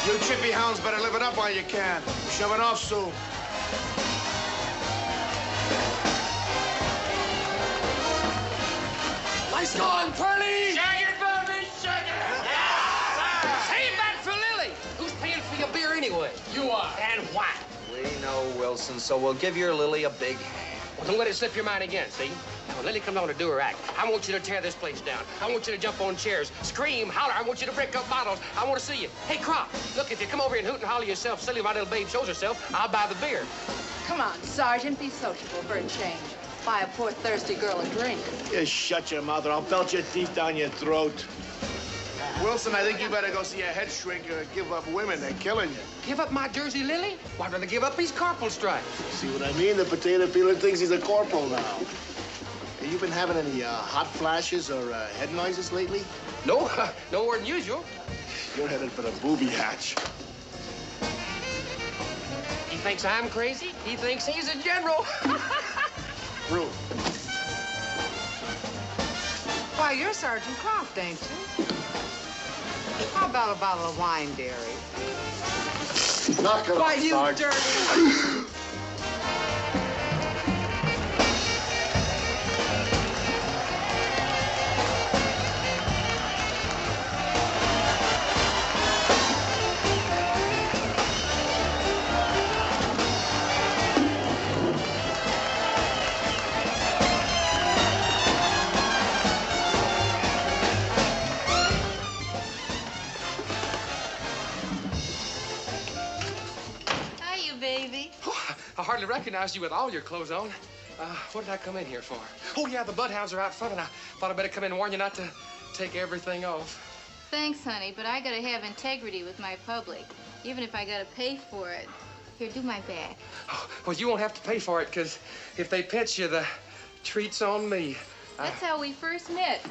You chippy hounds better live it up while you can. We're shoving off soon. Nice going, Pearlie! Shake it, baby, shake it! Yeah! Save that for Lily! Who's paying for your beer anyway? You are. And why? We know, Wilson, so we'll give your Lily a big hand. Well, don't let it slip your mind again, see? Now, when Lily comes on to do her act, I want you to tear this place down. I want you to jump on chairs, scream, holler. I want you to break up bottles. I want to see you. Hey, Crop, look, if you come over here and hoot and holler yourself, silly my little babe shows herself, I'll buy the beer. Come on, Sergeant, be sociable for a change. Buy a poor thirsty girl a drink. You shut your mouth or I'll belt you deep down your throat. Wilson, I think you better go see a head shrink or give up women. They're killing you. Give up my Jersey Lily? Why don't I give up these corporal stripes? See what I mean? The potato peeler thinks he's a corporal now. Have you been having any hot flashes or head noises lately? No, no more than usual. You're headed for the booby hatch. He thinks I'm crazy. He thinks he's a general. Rude. Why, you're Sergeant Croft, ain't you? How about a bottle of wine, dearie? Knock it Why, off, you Sarge. dirty... I hardly recognized you with all your clothes on. What did I come in here for? Oh, yeah, the bloodhounds are out front, and I thought I'd better come in and warn you not to take everything off. Thanks, honey, but I gotta have integrity with my public, even if I gotta pay for it. Here, do my back. Oh, well, you won't have to pay for it, because if they pinch you, the treat's on me. That's how we first met.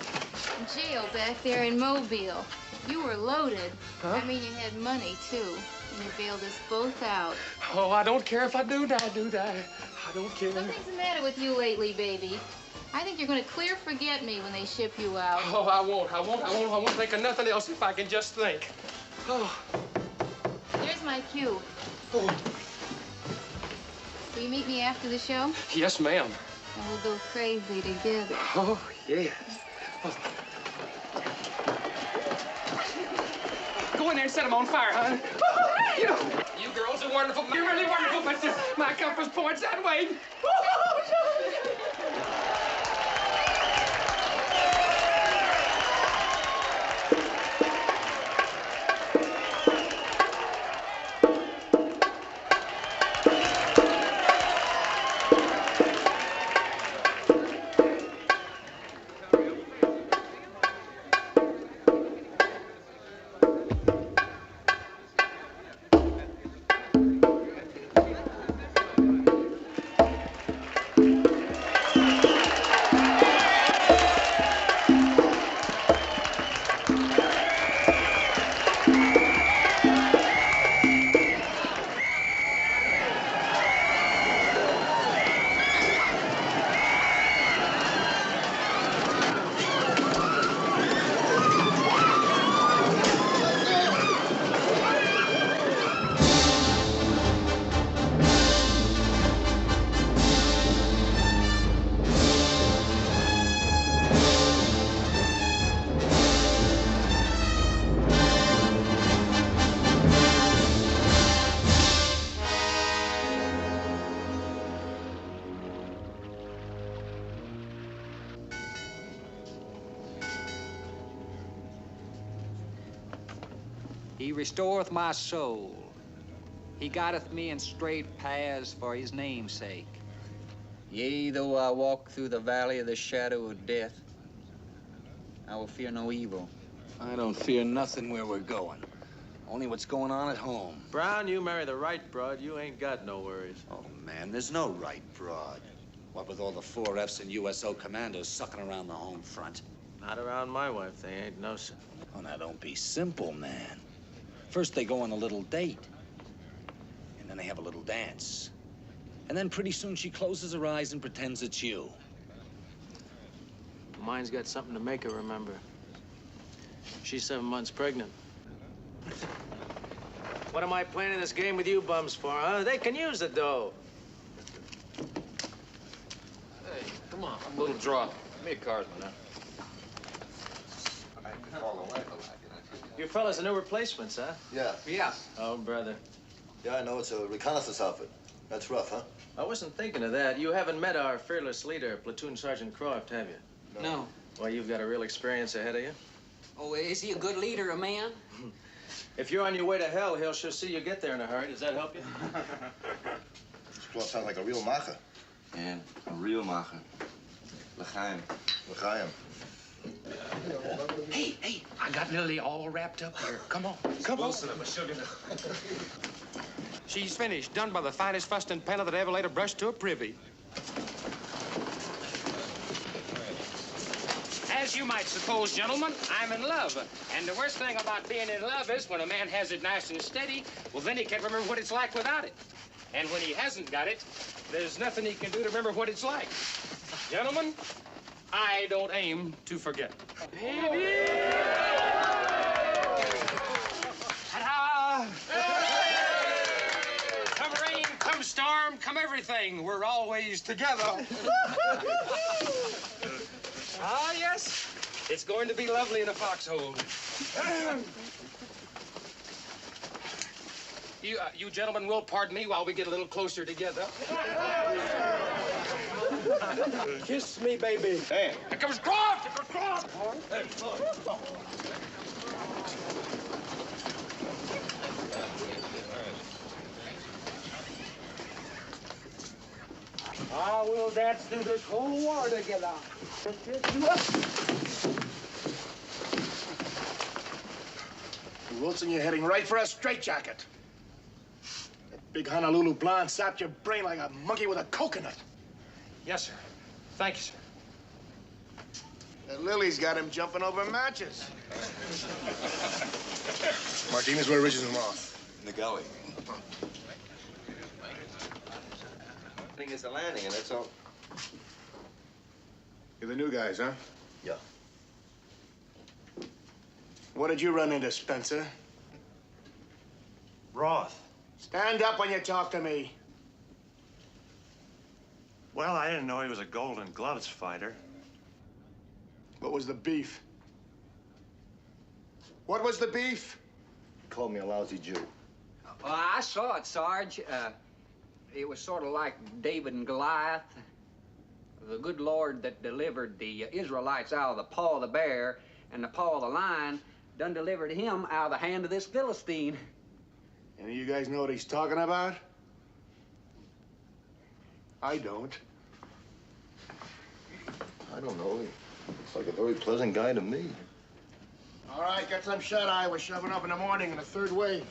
In jail back there in Mobile. You were loaded. Huh? I mean, you had money, too. And you bailed us both out. Oh, I don't care if I do die. I don't care. Something's the matter with you lately, baby. I think you're gonna clear forget me when they ship you out. Oh, I won't think of nothing else if I can just think. Oh. There's my cue. Oh. Will you meet me after the show? Yes, ma'am. And we'll go crazy together. Oh, yes. Oh. Go in there and set them on fire, hon. You know, you girls are wonderful. You're really wonderful, but my compass points that way. He restoreth my soul. He guideth me in straight paths for his name's sake. Yea, though I walk through the valley of the shadow of death, I will fear no evil. I don't fear nothing where we're going. Only what's going on at home. Brown, you marry the right broad, you ain't got no worries. Oh, man, there's no right broad. What with all the 4Fs and USO commandos sucking around the home front? Not around my wife, they ain't no... Oh, now don't be simple, man. First they go on a little date. And then they have a little dance. And then pretty soon she closes her eyes and pretends it's you. Mine's got something to make her remember. She's 7 months pregnant. What am I playing this game with you bums for, huh? They can use the dough. Hey, come on, a little draw. Give me a card, man. You fellas are new replacements, huh? Yeah. Yeah. Oh, brother. Yeah, I know it's a reconnaissance outfit. That's rough, huh? I wasn't thinking of that. You haven't met our fearless leader, Platoon Sergeant Croft, have you? No. Well, you've got a real experience ahead of you. Oh, is he a good leader, a man? If you're on your way to hell, he'll sure see you get there in a hurry. Does that help you? This Croft sounds like a real macher. Yeah, a real macher. L'chaim. L'chaim. Hey, I got Lily all wrapped up here. Come on, come on. She's finished, done by the finest fustian penna that ever laid a brush to a privy. As you might suppose, gentlemen, I'm in love. And the worst thing about being in love is when a man has it nice and steady, well, then he can't remember what it's like without it. And when he hasn't got it, there's nothing he can do to remember what it's like. Gentlemen, I don't aim to forget. Ta-da! Come rain, come storm, come everything, we're always together. Ah, yes. It's going to be lovely in a foxhole. You gentlemen will pardon me while we get a little closer together. Kiss me, baby. Hey. Here comes Croft! Here comes Croft! I will dance through this whole war together. Wilson, you're heading right for a straitjacket. That big Honolulu blonde sapped your brain like a monkey with a coconut. Yes, sir. Thank you, sir. And Lily's got him jumping over matches. Martinez, where Richards and Roth? In the gully. I think it's a landing, and that's all. You're the new guys, huh? Yeah. What did you run into, Spencer? Roth. Stand up when you talk to me. Well, I didn't know he was a Golden Gloves fighter. What was the beef? What was the beef? He called me a lousy Jew. Well, I saw it, Sarge. It was sort of like David and Goliath. The good Lord that delivered the Israelites out of the paw of the bear and the paw of the lion done delivered him out of the hand of this Philistine. Any of you guys know what he's talking about? I don't. I don't know. He looks like a very pleasant guy to me. All right, get some shut-eye. We're shoving up in the morning in the third wave.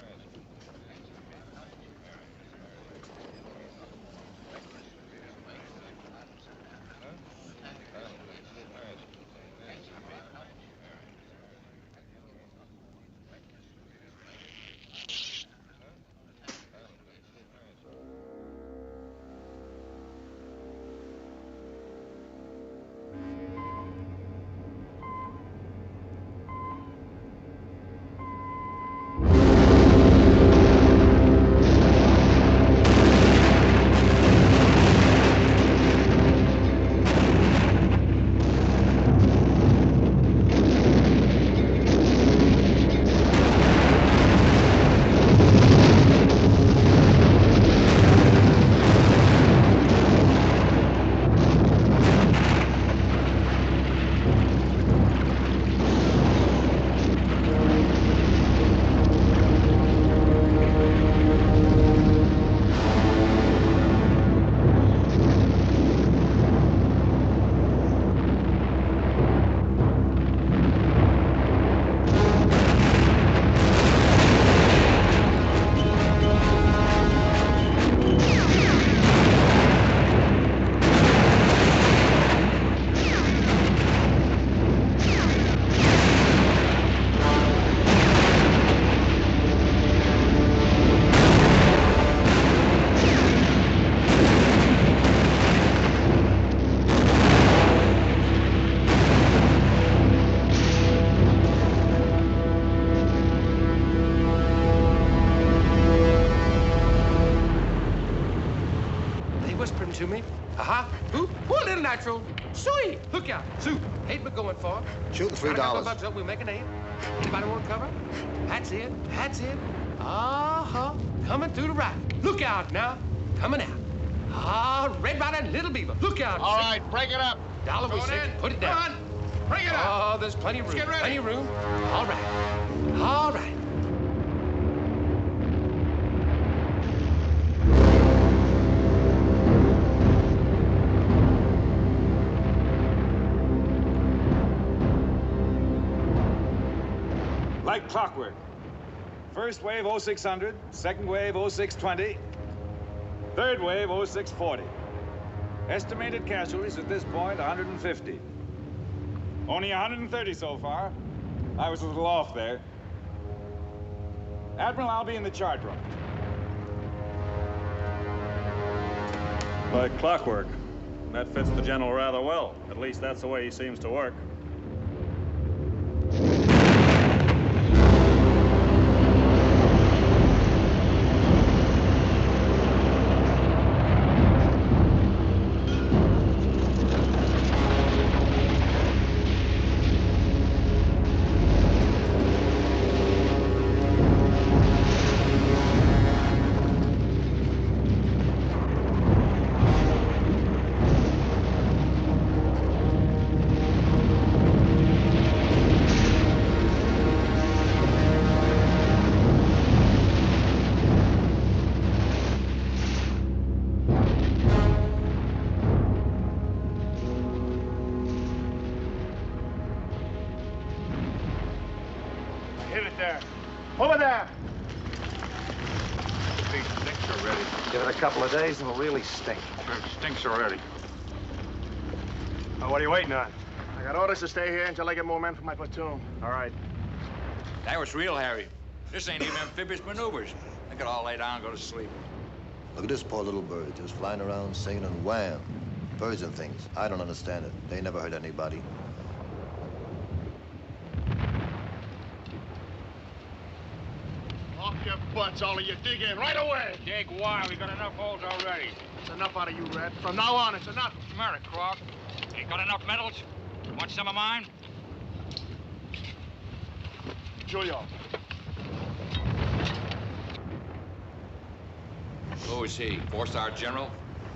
to me. Aha. Ooh, a little natural. Sweet. Look out. Soup. Ain't but going for. Shooting $3. $2 up, we'll make an 8. Anybody want cover? That's it. That's it. Uh-huh. Coming through the right. Look out now. Coming out. Ah, Red Rider and Little Beaver. Look out. All right, break it up. $1 we say. Put it down. Come on. Bring it up. Oh, there's plenty of room. Let's get ready. Plenty of room. All right. All right. Like clockwork. First wave 0600, second wave 0620, third wave 0640. Estimated casualties at this point, 150. Only 130 so far. I was a little off there. Admiral, I'll be in the chart room. Like clockwork. That fits the general rather well. At least that's the way he seems to work. Hit it there. Over there. These stinks already. Give it a couple of days and it'll really stink. It stinks already. What are you waiting on? I got orders to stay here until I get more men for my platoon. All right. That was real, Harry. This ain't even amphibious maneuvers. I could all lay down and go to sleep. Look at this poor little bird, just flying around singing and wham. Birds and things. I don't understand it. They never hurt anybody. Off your butts, all of you. Dig in right away. Dig why? We got enough holes already. It's enough out of you, Red. From now on, it's enough. What's the matter, Croft? Ain't got enough medals? Want some of mine? Julio. Who is he? Four-star general?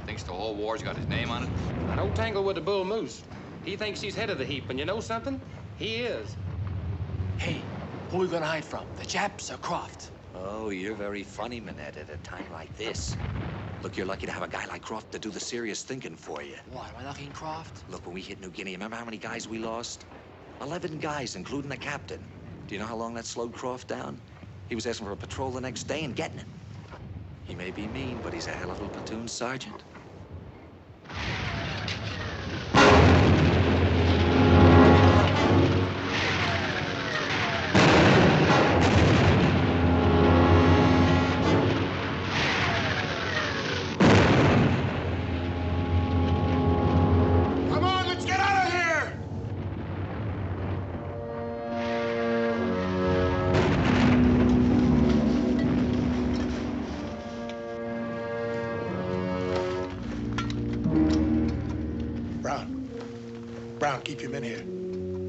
Thinks the whole war's got his name on it? Don't tangle with the bull moose. He thinks he's head of the heap, and you know something? He is. Hey, who are we gonna hide from? The Japs or Croft? Oh, you're very funny, Manette, at a time like this. Look, you're lucky to have a guy like Croft to do the serious thinking for you. What, am I lucky in Croft? Look, when we hit New Guinea, remember how many guys we lost? 11 guys, including the captain. Do you know how long that slowed Croft down? He was asking for a patrol the next day and getting it. He may be mean, but he's a hell of a platoon sergeant. Come on, let's get out of here! Brown, keep your men here.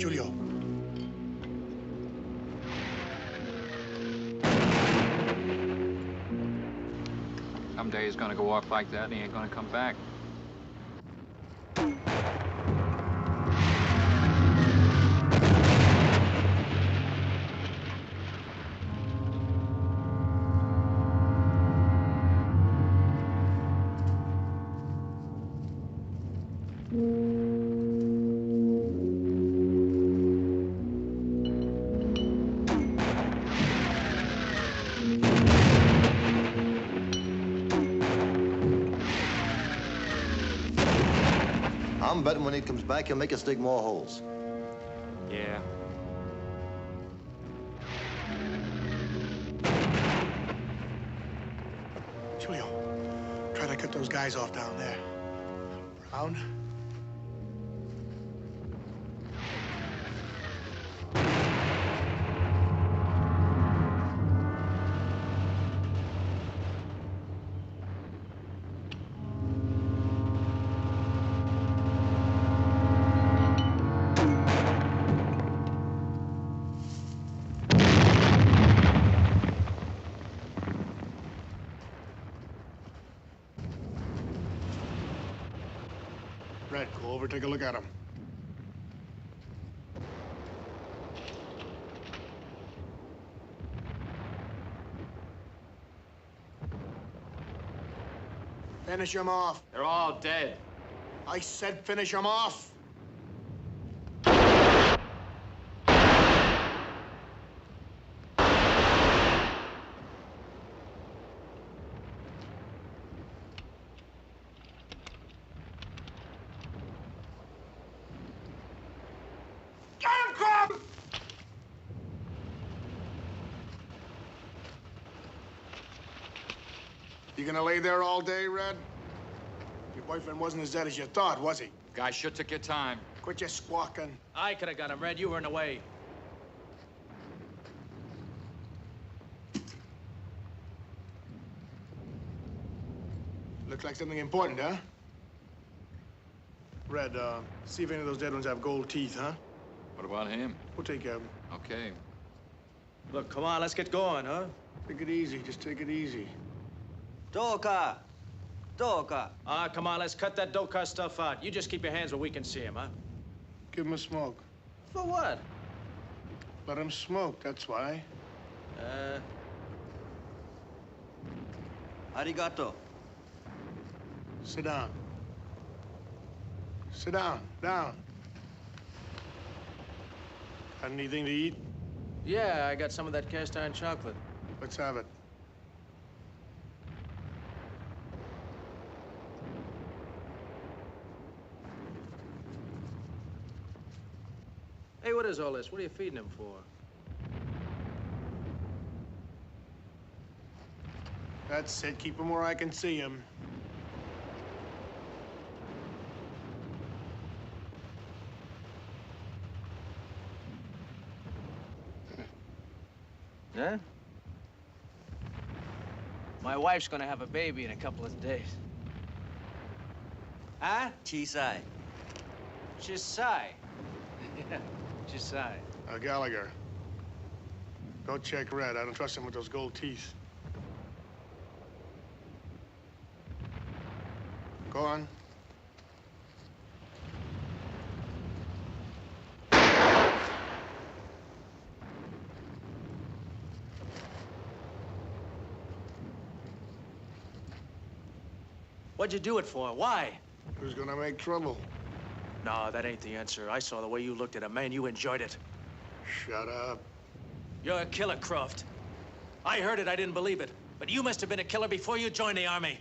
Julio. Someday he's gonna go off like that and he ain't gonna come back. I'm betting when he comes back, he'll make us dig more holes. Yeah. Julio, try to cut those guys off down there. Brown? Red, go over, take a look at him. Finish him off. They're all dead. I said finish him off. Get him, Crumb! You gonna lay there all day, Red? Your boyfriend wasn't as dead as you thought, was he? Guy sure took your time. Quit your squawking. I could have got him, Red. You were in the way. Looks like something important, huh? Red, see if any of those dead ones have gold teeth, huh? What about him? We'll take care of him. Okay. Look, come on, let's get going, huh? Take it easy, just take it easy. Doka! Doka! Ah, come on, let's cut that Doka stuff out. You just keep your hands where we can see him, huh? Give him a smoke. For what? Let him smoke, that's why. Arigato. Sit down. Sit down, down. Got anything to eat? Yeah, I got some of that cast iron chocolate. Let's have it. Hey, what is all this? What are you feeding him for? That's it. Keep him where I can see him. Huh? My wife's gonna have a baby in a couple of days. Huh? Chisai. Chisai. Yeah, Chisai. Gallagher. Go check Red. I don't trust him with those gold teeth. Go on. What'd you do it for? Why? Who's gonna make trouble? No, that ain't the answer. I saw the way you looked at him. Man, you enjoyed it. Shut up. You're a killer, Croft. I heard it, I didn't believe it. But you must have been a killer before you joined the army.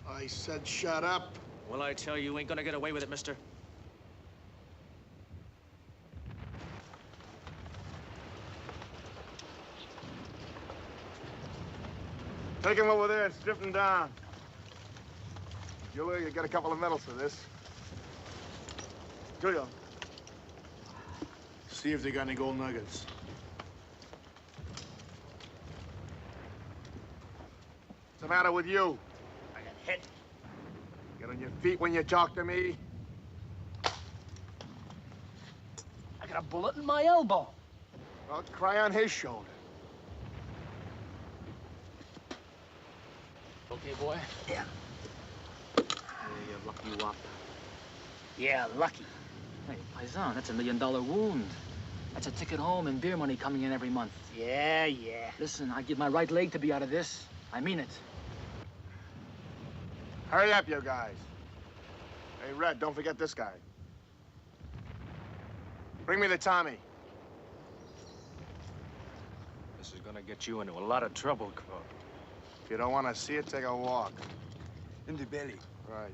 I said shut up. Well, I tell you, you ain't gonna get away with it, mister. Take him over there and strip him down. Julia, you get a couple of medals for this. Julia. See if they got any gold nuggets. What's the matter with you? I got hit. Get on your feet when you talk to me. I got a bullet in my elbow. Well, cry on his shoulder. Okay, boy? Yeah. Hey, you lucky wop. Yeah, lucky. Hey, Paisan, that's $1 million wound. That's a ticket home and beer money coming in every month. Yeah, yeah. Listen, I give my right leg to be out of this. I mean it. Hurry up, you guys. Hey, Red, don't forget this guy. Bring me the Tommy. This is gonna get you into a lot of trouble, Croft. If you don't want to see it, take a walk. In the belly. Right.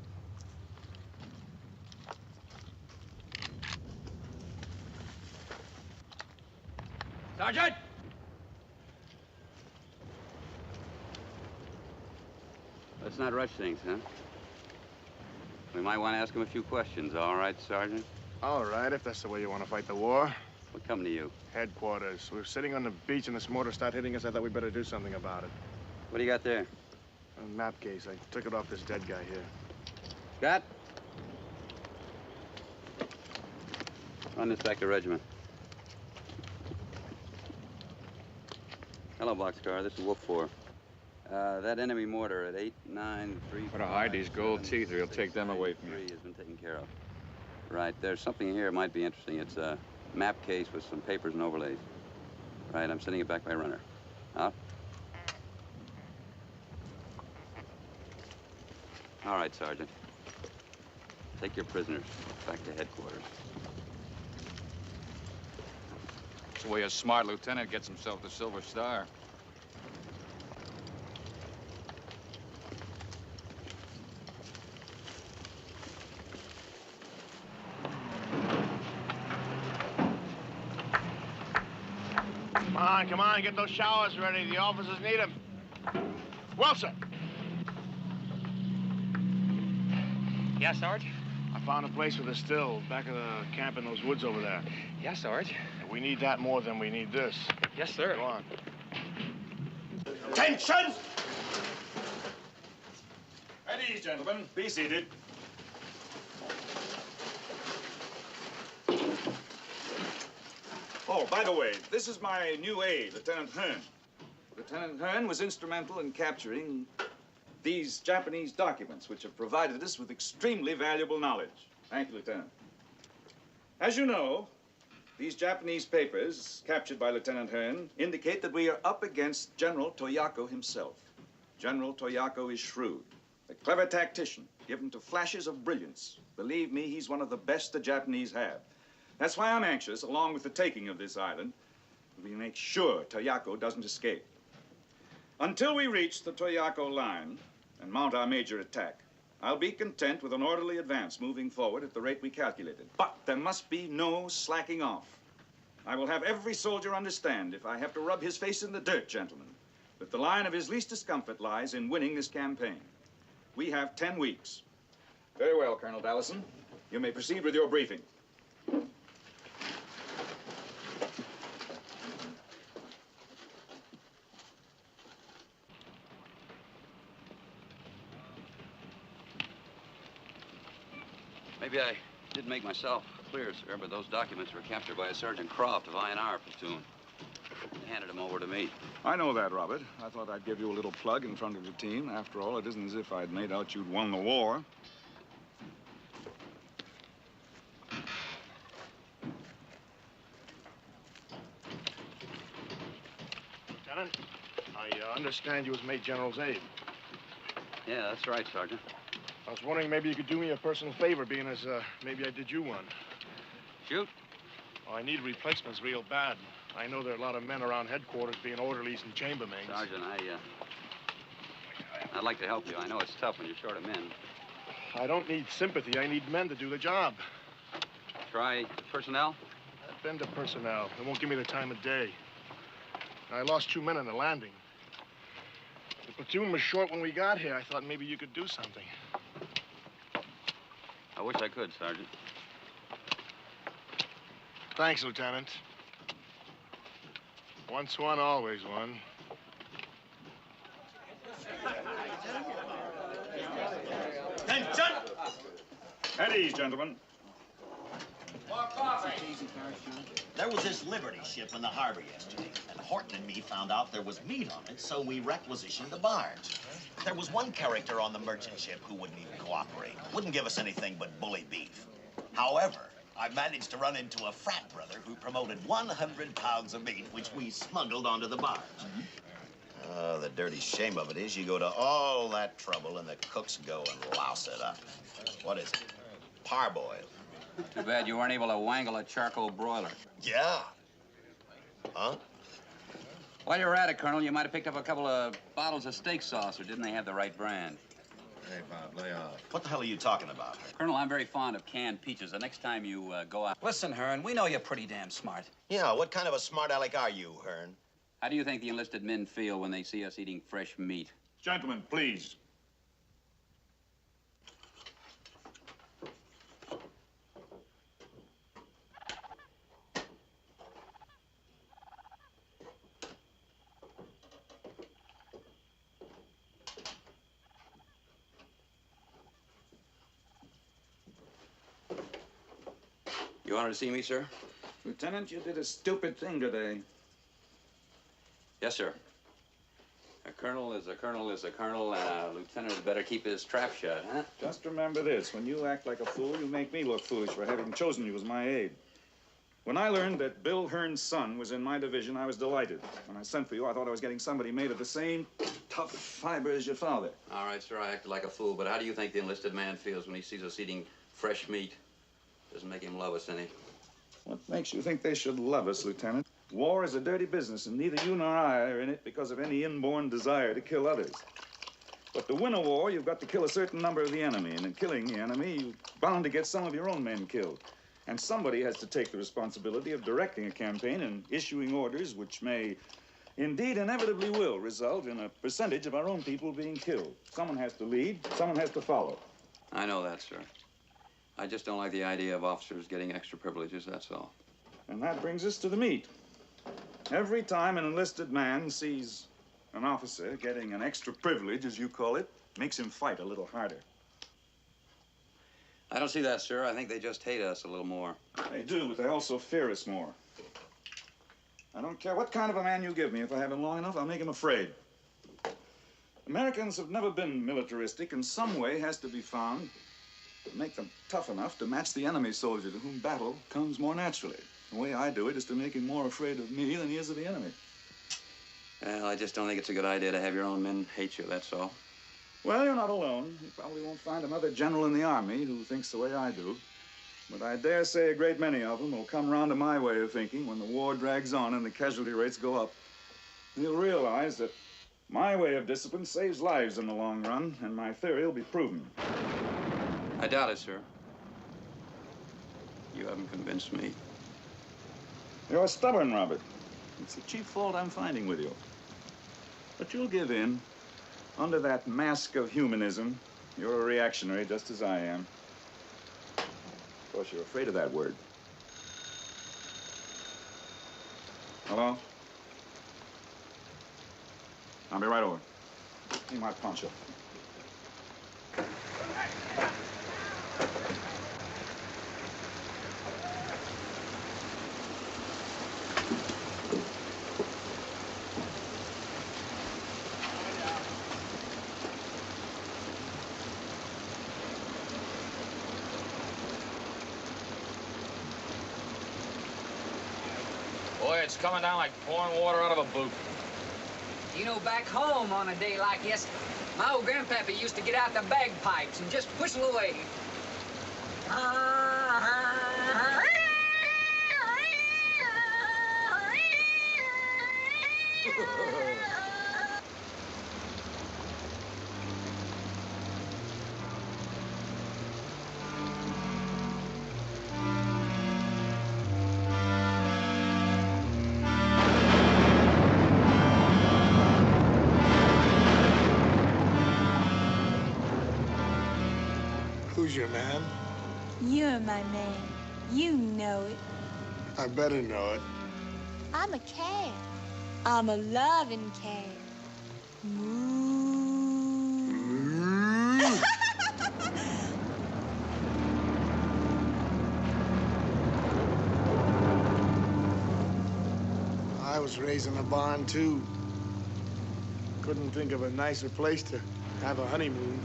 Sergeant! Let's not rush things, huh? We might want to ask him a few questions, all right, Sergeant? All right, if that's the way you want to fight the war. What come to you? Headquarters. We were sitting on the beach and this mortar started hitting us. I thought we'd better do something about it. What do you got there? A map case. I took it off this dead guy here. Scott? Run this back to regiment. Hello, Boxcar. This is Wolf 4. That enemy mortar at 893. Better hide these gold teeth or he'll take them away from you. Has been taken care of. Right, there's something here that might be interesting. It's a map case with some papers and overlays. Right, I'm sending it back by runner. Out. All right, Sergeant. Take your prisoners back to headquarters. That's the way a smart lieutenant gets himself the Silver Star. Come on, get those showers ready. The officers need them. Wilson! Yes, Sarge? I found a place for the still, back of the camp in those woods over there. Yes, Sarge. We need that more than we need this. Yes, sir. Go on. Attention! At ease, gentlemen. Be seated. Oh, by the way, this is my new aide, Lieutenant Hearn. Lieutenant Hearn was instrumental in capturing these Japanese documents, which have provided us with extremely valuable knowledge. Thank you, Lieutenant. As you know, these Japanese papers, captured by Lieutenant Hearn, indicate that we are up against General Toyako himself. General Toyako is shrewd, a clever tactician, given to flashes of brilliance. Believe me, he's one of the best the Japanese have. That's why I'm anxious, along with the taking of this island, that we make sure Toyako doesn't escape. Until we reach the Toyako line and mount our major attack, I'll be content with an orderly advance moving forward at the rate we calculated. But there must be no slacking off. I will have every soldier understand, if I have to rub his face in the dirt, gentlemen, that the line of his least discomfort lies in winning this campaign. We have 10 weeks. Very well, Colonel Dallison. You may proceed with your briefing. Maybe I didn't make myself clear, sir, but those documents were captured by a Sergeant Croft of INR platoon. He handed them over to me. I know that, Robert. I thought I'd give you a little plug in front of the team. After all, it isn't as if I'd made out you'd won the war. Lieutenant, I understand you was made General's aide. Yeah, that's right, Sergeant. I was wondering maybe you could do me a personal favor, being as maybe I did you one. Shoot. Oh, I need replacements real bad. I know there are a lot of men around headquarters being orderlies and chambermaids. Sergeant, I'd like to help you. I know it's tough when you're short of men. I don't need sympathy. I need men to do the job. Try personnel? I've been to personnel. They won't give me the time of day. I lost 2 men on the landing. The platoon was short when we got here. I thought maybe you could do something. I wish I could, Sergeant. Thanks, Lieutenant. Once one, always one. Attention! At ease, gentlemen. There was this Liberty ship in the harbor yesterday, and Horton and me found out there was meat on it, so we requisitioned the barge. There was one character on the merchant ship who wouldn't even cooperate, wouldn't give us anything but bully beef. However, I managed to run into a frat brother who promoted 100 pounds of meat, which we smuggled onto the barge. Oh, the dirty shame of it is you go to all that trouble and the cooks go and louse it up. What is it? Parboiled. Too bad you weren't able to wangle a charcoal broiler. Yeah. Huh? While you were at it, Colonel, you might have picked up a couple of bottles of steak sauce, or didn't they have the right brand? Hey, Bob, lay off. What the hell are you talking about? Colonel, I'm very fond of canned peaches. The next time you go out... Listen, Hearn, we know you're pretty damn smart. Yeah, what kind of a smart aleck are you, Hearn? How do you think the enlisted men feel when they see us eating fresh meat? Gentlemen, please. You wanted to see me, sir? Lieutenant, you did a stupid thing today. Yes, sir. colonel is a colonel is a colonel, and a lieutenant had better keep his trap shut, huh? Just remember this. When you act like a fool, you make me look foolish for having chosen you as my aide. When I learned that Bill Hearn's son was in my division, I was delighted. When I sent for you, I thought I was getting somebody made of the same tough fiber as your father. All right, sir, I acted like a fool, but how do you think the enlisted man feels when he sees us eating fresh meat? Doesn't make him love us any. What makes you think they should love us, Lieutenant? War is a dirty business, and neither you nor I are in it because of any inborn desire to kill others. But to win a war, you've got to kill a certain number of the enemy, and in killing the enemy, you're bound to get some of your own men killed. And somebody has to take the responsibility of directing a campaign and issuing orders which may, indeed inevitably will, result in a percentage of our own people being killed. Someone has to lead, someone has to follow. I know that, sir. I just don't like the idea of officers getting extra privileges, that's all. And that brings us to the meat. Every time an enlisted man sees an officer getting an extra privilege, as you call it, makes him fight a little harder. I don't see that, sir. I think they just hate us a little more. They do, but they also fear us more. I don't care what kind of a man you give me. If I have him long enough, I'll make him afraid. Americans have never been militaristic, and some way has to be found to make them tough enough to match the enemy soldier to whom battle comes more naturally. The way I do it is to make him more afraid of me than he is of the enemy. Well, I just don't think it's a good idea to have your own men hate you, that's all. Well, you're not alone. You probably won't find another general in the Army who thinks the way I do. But I dare say a great many of them will come around to my way of thinking when the war drags on and the casualty rates go up. You'll realize that my way of discipline saves lives in the long run, and my theory will be proven. I doubt it, sir. You haven't convinced me. You're stubborn, Robert. It's the chief fault I'm finding with you. But you'll give in. Under that mask of humanism, you're a reactionary just as I am. Of course, you're afraid of that word. Hello? I'll be right over. Need my poncho. Boy, it's coming down like pouring water out of a boot. You know, back home on a day like this, my old grandpappy used to get out the bagpipes and just whistle away. Who's your man? You're my man. You know it. I better know it. I'm a calf. I'm a loving calf. Moo. I was raised in a barn, too. Couldn't think of a nicer place to have a honeymoon.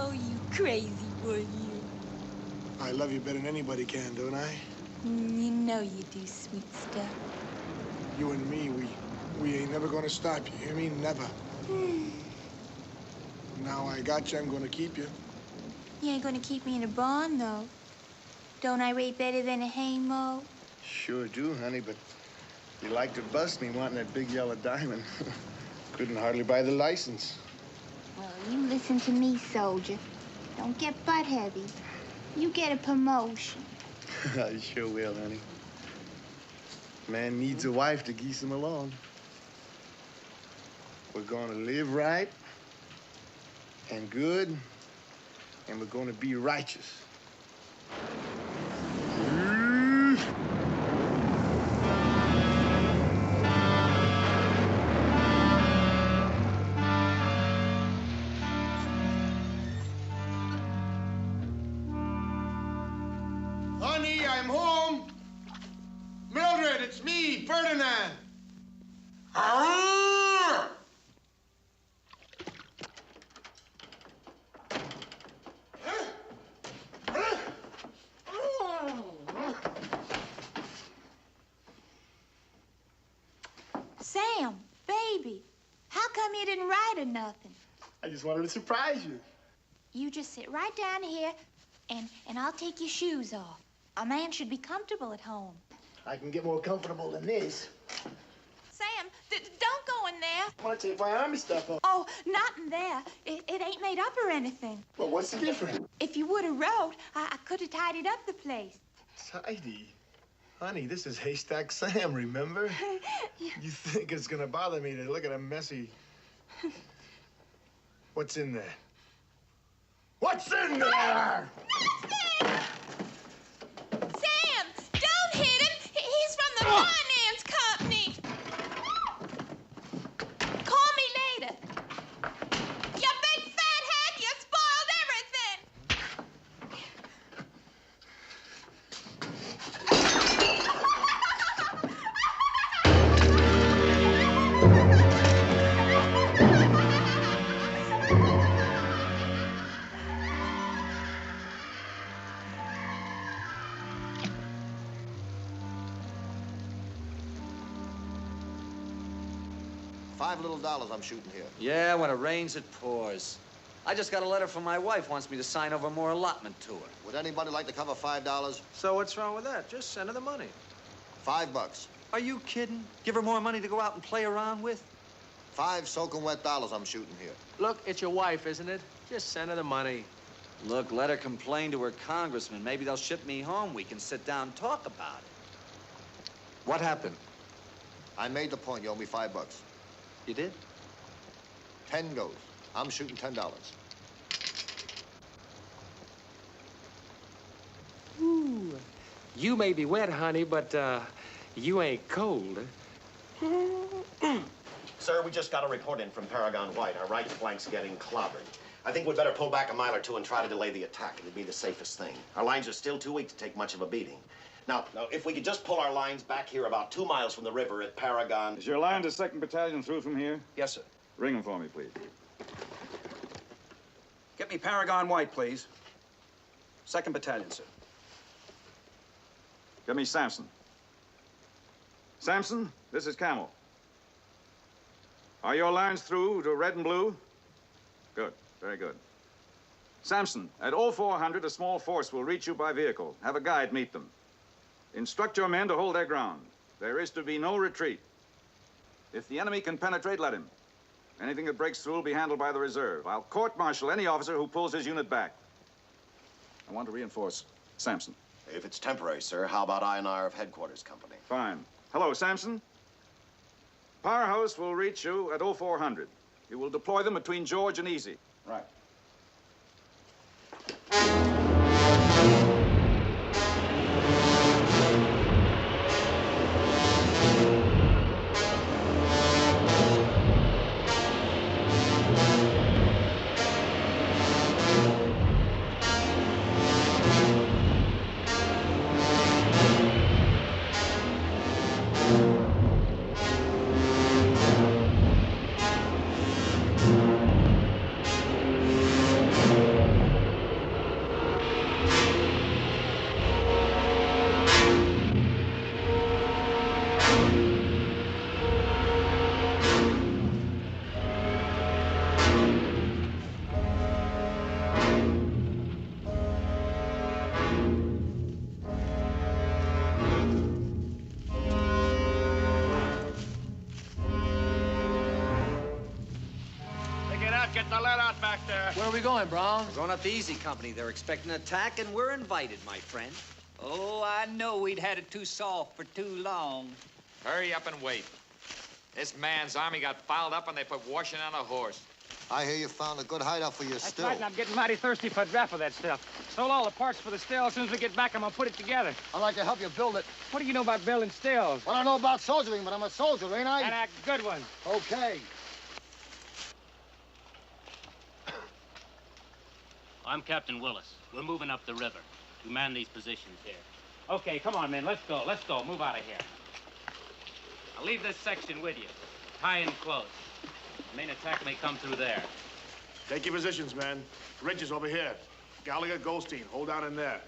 Oh, you crazy boy, you. I love you better than anybody can, don't I? You know you do, sweet stuff. You and me, we ain't never gonna stop, you hear me? Never. Now I got you, I'm gonna keep you. You ain't gonna keep me in a barn, though. Don't I rate better than a haymow? Sure do, honey, but you like to bust me wanting that big yellow diamond. Couldn't hardly buy the license. Well, you listen to me, soldier. Don't get butt-heavy. You get a promotion. I sure will, honey. Man needs a wife to geese him along. We're gonna live right and good, and we're gonna be righteous. Honey, I'm home. Mildred, it's me, Ferdinand. come you didn't write or nothing? I just wanted to surprise you. You just sit right down here, and I'll take your shoes off. A man should be comfortable at home. I can get more comfortable than this. Sam, don't go in there. I want to take my army stuff off. Oh, not in there. It ain't made up or anything. Well, what's the difference? If you would have wrote, I could have tidied up the place. Tidy? Honey, this is Haystack Sam, remember? You think it's gonna bother me to look at a messy... What's in there? What's in there? Nothing! Sam, don't hit him. He's from the finance company. Call me later. You big fat head, you spoiled everything. $5 I'm shooting here. Yeah, when it rains, it pours. I just got a letter from my wife, wants me to sign over more allotment to her. Would anybody like to cover $5? So what's wrong with that? Just send her the money. $5. Are you kidding? Give her more money to go out and play around with? 5 soaking wet dollars I'm shooting here. Look, it's your wife, isn't it? Just send her the money. Look, let her complain to her congressman. Maybe they'll ship me home. We can sit down and talk about it. What happened? I made the point. You owe me $5. You did? 10 goes. I'm shooting $10. Ooh. You may be wet, honey, but you ain't cold. Sir, we just got a report in from Paragon White. Our right flank's getting clobbered. I think we'd better pull back a mile or two and try to delay the attack. It'd be the safest thing. Our lines are still too weak to take much of a beating. Now, if we could just pull our lines back here about 2 miles from the river at Paragon... Is your line to 2nd Battalion through from here? Yes, sir. Ring them for me, please. Get me Paragon White, please. 2nd Battalion, sir. Get me Sampson. Sampson, this is Camel. Are your lines through to red and blue? Good, very good. Sampson, at 0400, a small force will reach you by vehicle. Have a guide meet them. Instruct your men to hold their ground. There is to be no retreat. If the enemy can penetrate, let him. Anything that breaks through will be handled by the reserve. I'll court-martial any officer who pulls his unit back. I want to reinforce Sampson. If it's temporary, sir, how about I&R of Headquarters Company? Fine. Hello, Sampson. Powerhouse will reach you at 0400. You will deploy them between George and Easy. Right. Get the lead out back there. Where are we going, Brown? We're going up to Easy Company. They're expecting an attack, and we're invited, my friend. Oh, I know we'd had it too soft for too long. Hurry up and wait. This man's army got piled up and they put washing on a horse. I hear you found a good hideout for your still. Right, and I'm getting mighty thirsty for a draft of that stuff. Sold all the parts for the still. As soon as we get back, I'm gonna put it together. I'd like to help you build it. What do you know about building stills? Well, I know about soldiering, but I'm a soldier, ain't I? And a good one. Okay. I'm Captain Willis. We're moving up the river. We man these positions here. Okay, come on, men. Let's go. Let's go. Move out of here. I'll leave this section with you. Tie in close. The main attack may come through there. Take your positions, man. Ridge is over here. Gallagher, Goldstein, hold down in there.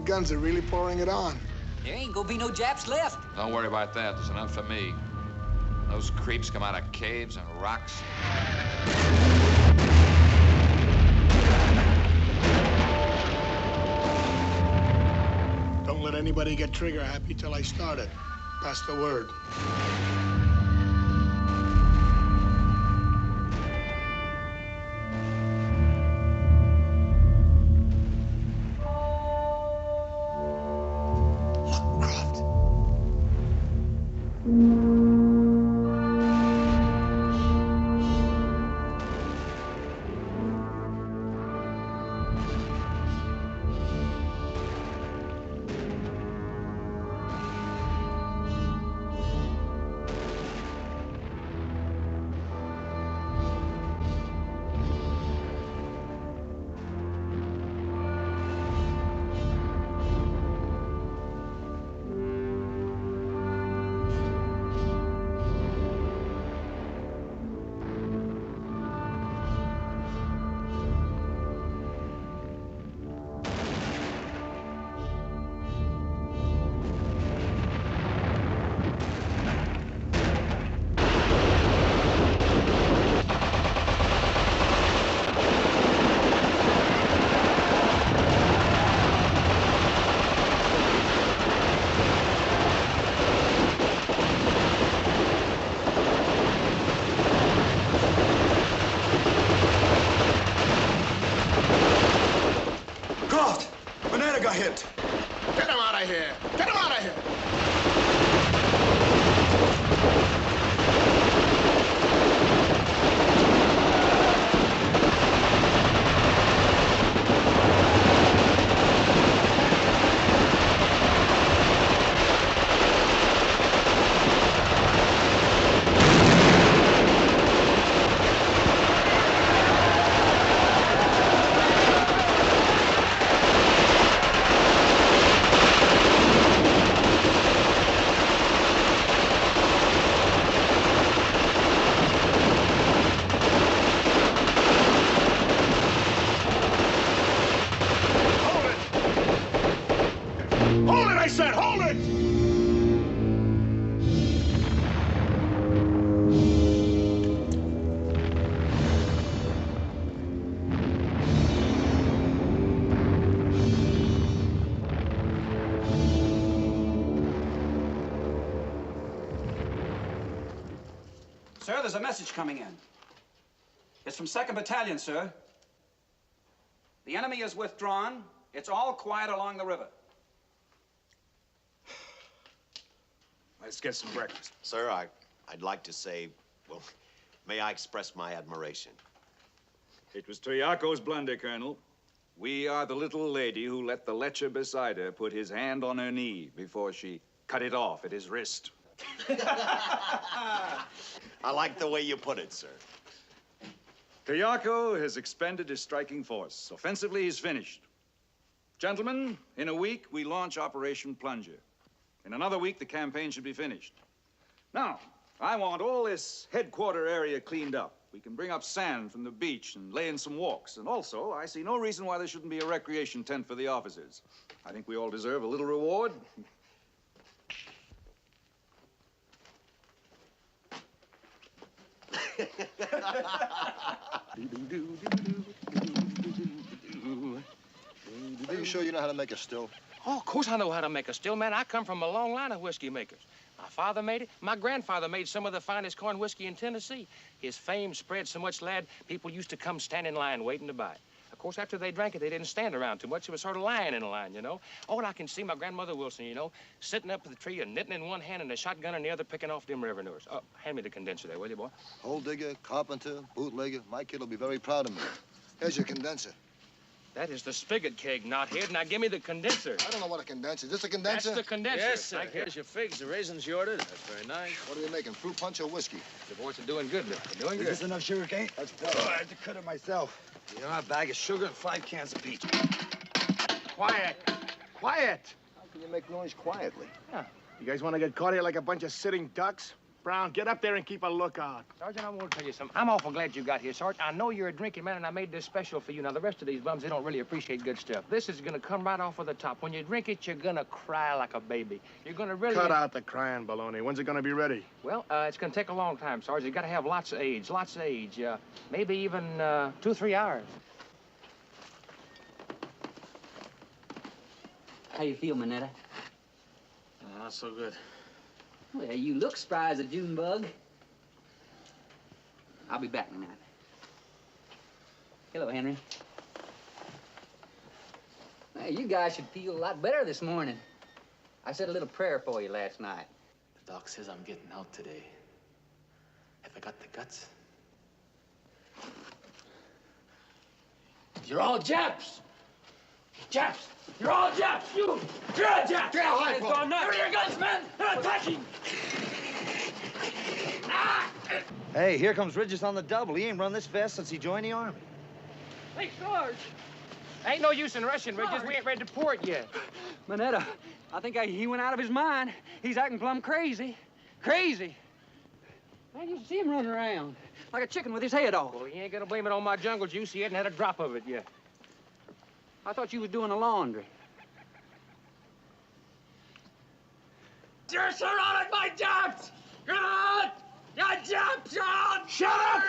guns are really pouring it on. There ain't gonna be no Japs left. Don't worry about that. There's enough for me. Those creeps come out of caves and rocks. Don't let anybody get trigger happy till I start it. Pass the word. hit. Get him out of here! Get him out of here! Sir, there's a message coming in. It's from 2nd Battalion, sir. The enemy is withdrawn. It's all quiet along the river. Let's get some breakfast. Sir, I'd like to say, well, may I express my admiration? It was Toyako's blunder, Colonel. We are the little lady who let the lecher beside her put his hand on her knee before she cut it off at his wrist. I like the way you put it, sir. Toyako has expended his striking force. Offensively, he's finished. Gentlemen, in a week, we launch Operation Plunger. In another week, the campaign should be finished. Now, I want all this headquarter area cleaned up. We can bring up sand from the beach and lay in some walks. And also, I see no reason why there shouldn't be a recreation tent for the officers. I think we all deserve a little reward. Are you sure you know how to make a still? Oh, of course I know how to make a still, man. I come from a long line of whiskey makers. My father made it. My grandfather made some of the finest corn whiskey in Tennessee. His fame spread so much, lad, people used to come stand in line waiting to buy it. Of course, after they drank it, they didn't stand around too much. It was sort of lying in a line, you know. Oh, and I can see my grandmother Wilson, you know, sitting up at the tree and knitting in one hand and a shotgun in the other, picking off them revenuers. Oh, hand me the condenser there, will you, boy? Hole digger, carpenter, bootlegger. My kid will be very proud of me. Here's your condenser. That is the spigot keg, knothead. Now give me the condenser. I don't know what a condenser is. Is this a condenser? That's the condenser. Yes, sir. Here's your figs, the raisins you ordered. That's very nice. What are you making, fruit punch or whiskey? The boys are doing good, they're doing good. Is this enough sugar cane? That's I had to cut it myself. You know, a bag of sugar and 5 cans of peach. Quiet. Quiet. How can you make noise quietly? Yeah. You guys want to get caught here like a bunch of sitting ducks? Brown, get up there and keep a lookout. Sergeant, I want to tell you something. I'm awful glad you got here, Sergeant. I know you're a drinking man, and I made this special for you. Now, the rest of these bums, they don't really appreciate good stuff. This is going to come right off of the top. When you drink it, you're going to cry like a baby. You're going to really... Cut out the crying, baloney. When's it going to be ready? Well, it's going to take a long time, Sergeant. You got to have lots of age, maybe even 2 or 3 hours. How you feel, Manetta? Not so good. Well, you look spry as a June bug. I'll be back in a minute. Hello, Henry. Hey, you guys should feel a lot better this morning. I said a little prayer for you last night. The doc says I'm getting out today. Have I got the guts? You're all Japs! Japs! You're all Japs! You're all Japs! Get out, high Gone nuts! Where are your guns, men? They're attacking! Hey, here comes Ridges on the double. He ain't run this fast since he joined the Army. Hey, Sarge! Ain't no use in rushing, Ridges. We ain't ready to port yet. Manetta, I think he went out of his mind. He's acting plumb crazy. Crazy. Man, you should see him running around like a chicken with his head off. Well, he ain't gonna blame it on my jungle juice. He hadn't had a drop of it yet. I thought you was doing the laundry. You're surrounded by Japs! You're Japs! Shut up!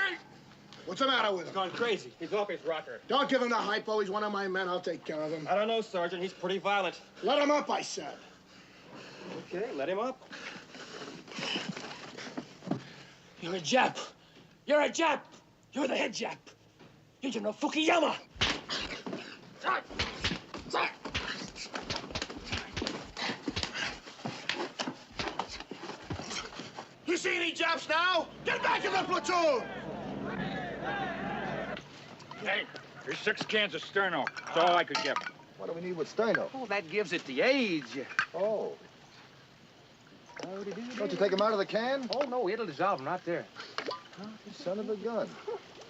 What's the matter with him? He's gone crazy. He's off his rocker. Don't give him the hypo. He's one of my men. I'll take care of him. I don't know, Sergeant. He's pretty violent. Let him up, I said. Okay, let him up. You're a Jap. You're a Jap. You're the head Jap. You're no Fukuyama. You see any Japs now? Get back in the platoon! Hey, here's 6 cans of Sterno. That's all I could get. What do we need with Sterno? Oh, that gives it the age. Oh. Don't you take him out of the can? Oh, no, it'll dissolve him right there. Son of a gun.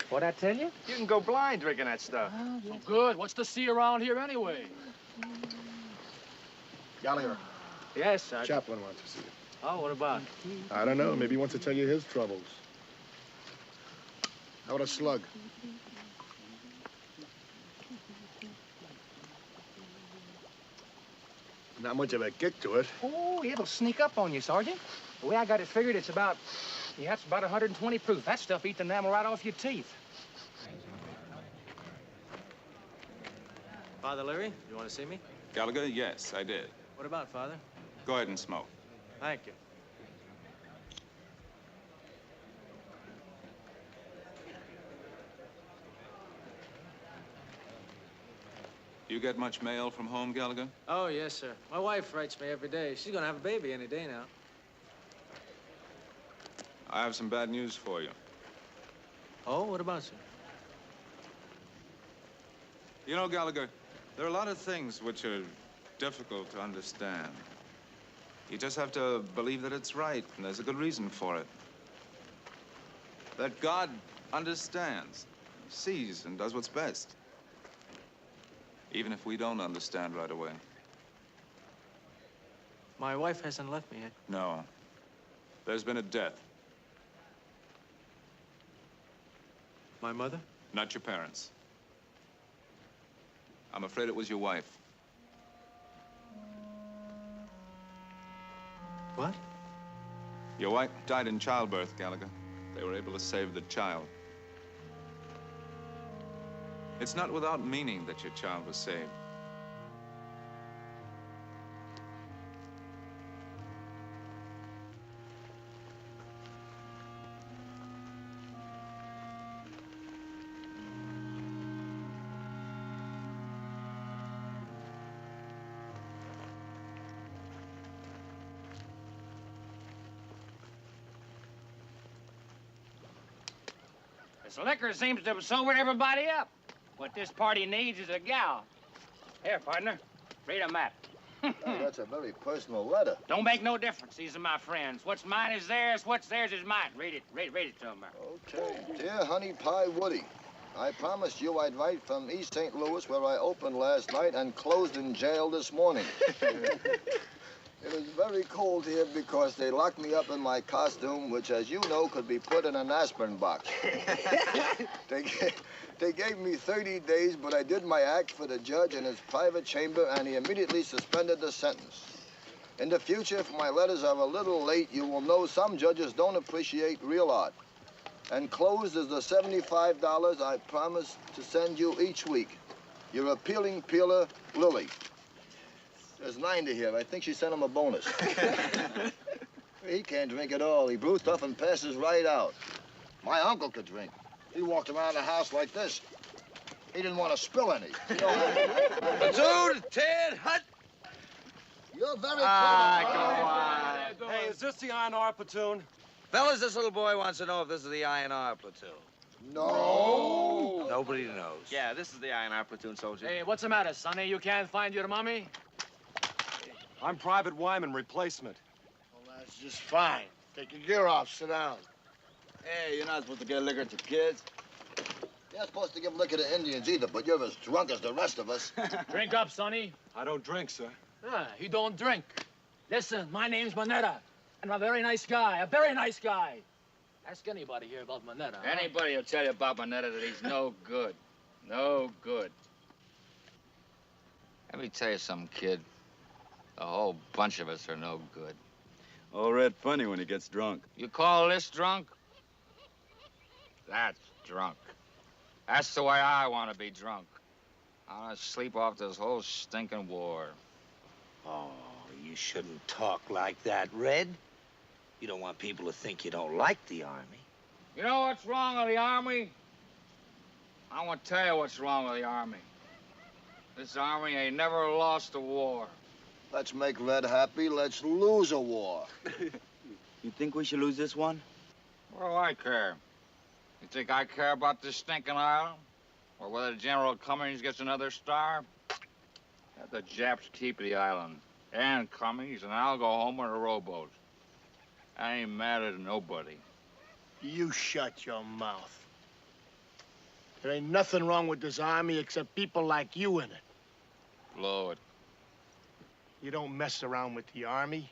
What'd I tell you? You can go blind drinking that stuff. Oh, good. What's to see around here anyway? Gallagher. Yes, Sergeant. Chaplain wants to see you. Oh, what about? I don't know. Maybe he wants to tell you his troubles. How about a slug? Not much of a kick to it. Oh, it'll sneak up on you, Sergeant. The way I got it figured, it's about 120 proof. That stuff eats the enamel right off your teeth. Father Leary, you want to see me? Gallagher, yes, I did. What about, Father? Go ahead and smoke. Thank you. You get much mail from home, Gallagher? Oh, yes, sir. My wife writes me every day. She's going to have a baby any day now. I have some bad news for you. Oh, what about, sir? You know, Gallagher, there are a lot of things which are difficult to understand. You just have to believe that it's right, and there's a good reason for it. That God understands, sees, and does what's best. Even if we don't understand right away. My wife hasn't left me yet. No. There's been a death. My mother? Not your parents. I'm afraid it was your wife. What? Your wife died in childbirth, Gallagher. They were able to save the child. It's not without meaning that your child was saved. This liquor seems to have sobered everybody up. What this party needs is a gal. Here, partner, read a map. Oh, that's a very personal letter. Don't make no difference. These are my friends. What's mine is theirs. What's theirs is mine. Read it to them. Okay. Dear Honey Pie Woody, I promised you I'd write from East St. Louis, where I opened last night and closed in jail this morning. It is very cold here because they locked me up in my costume, which, as you know, could be put in an aspirin box. They gave me 30 days, but I did my act for the judge in his private chamber, and he immediately suspended the sentence. In the future, if my letters are a little late, you will know some judges don't appreciate real art. Enclosed is the $75 I promised to send you each week. Your appealing peeler, Lily. There's 90 here. I think she sent him a bonus. He can't drink at all. He brews tough and passes right out. My uncle could drink. He walked around the house like this. He didn't want to spill any. Platoon, Ted, hut. You're very Go on. Hey, is this the INR platoon? Fellas, this little boy wants to know if this is the INR platoon. No. Nobody knows. Yeah, this is the INR platoon, soldier. Hey, what's the matter, Sonny? You can't find your mommy? I'm Private Wyman, replacement. Well, that's just fine. Take your gear off. Sit down. Hey, you're not supposed to get liquor to kids. You're not supposed to give liquor to Indians either, but you're as drunk as the rest of us. Drink up, Sonny. I don't drink, sir. Ah, you don't drink. Listen, my name's Moneta, and I'm a very nice guy, Ask anybody here about Moneta. Huh? Anybody will tell you about Moneta that he's no good. No good. Let me tell you something, kid. The whole bunch of us are no good. All red funny when he gets drunk. You call this drunk? That's drunk. That's the way I want to be drunk. I want to sleep off this whole stinking war. Oh, you shouldn't talk like that, Red. You don't want people to think you don't like the Army. You know what's wrong with the Army? I want to tell you what's wrong with the Army. This Army ain't never lost a war. Let's make Red happy. Let's lose a war. You think we should lose this one? What do I care? You think I care about this stinking island? Or whether General Cummings gets another star? Let the Japs keep the island. And Cummings, and I'll go home with a rowboat. I ain't mad at nobody. You shut your mouth. There ain't nothing wrong with this army except people like you in it. Blow it. You don't mess around with the army.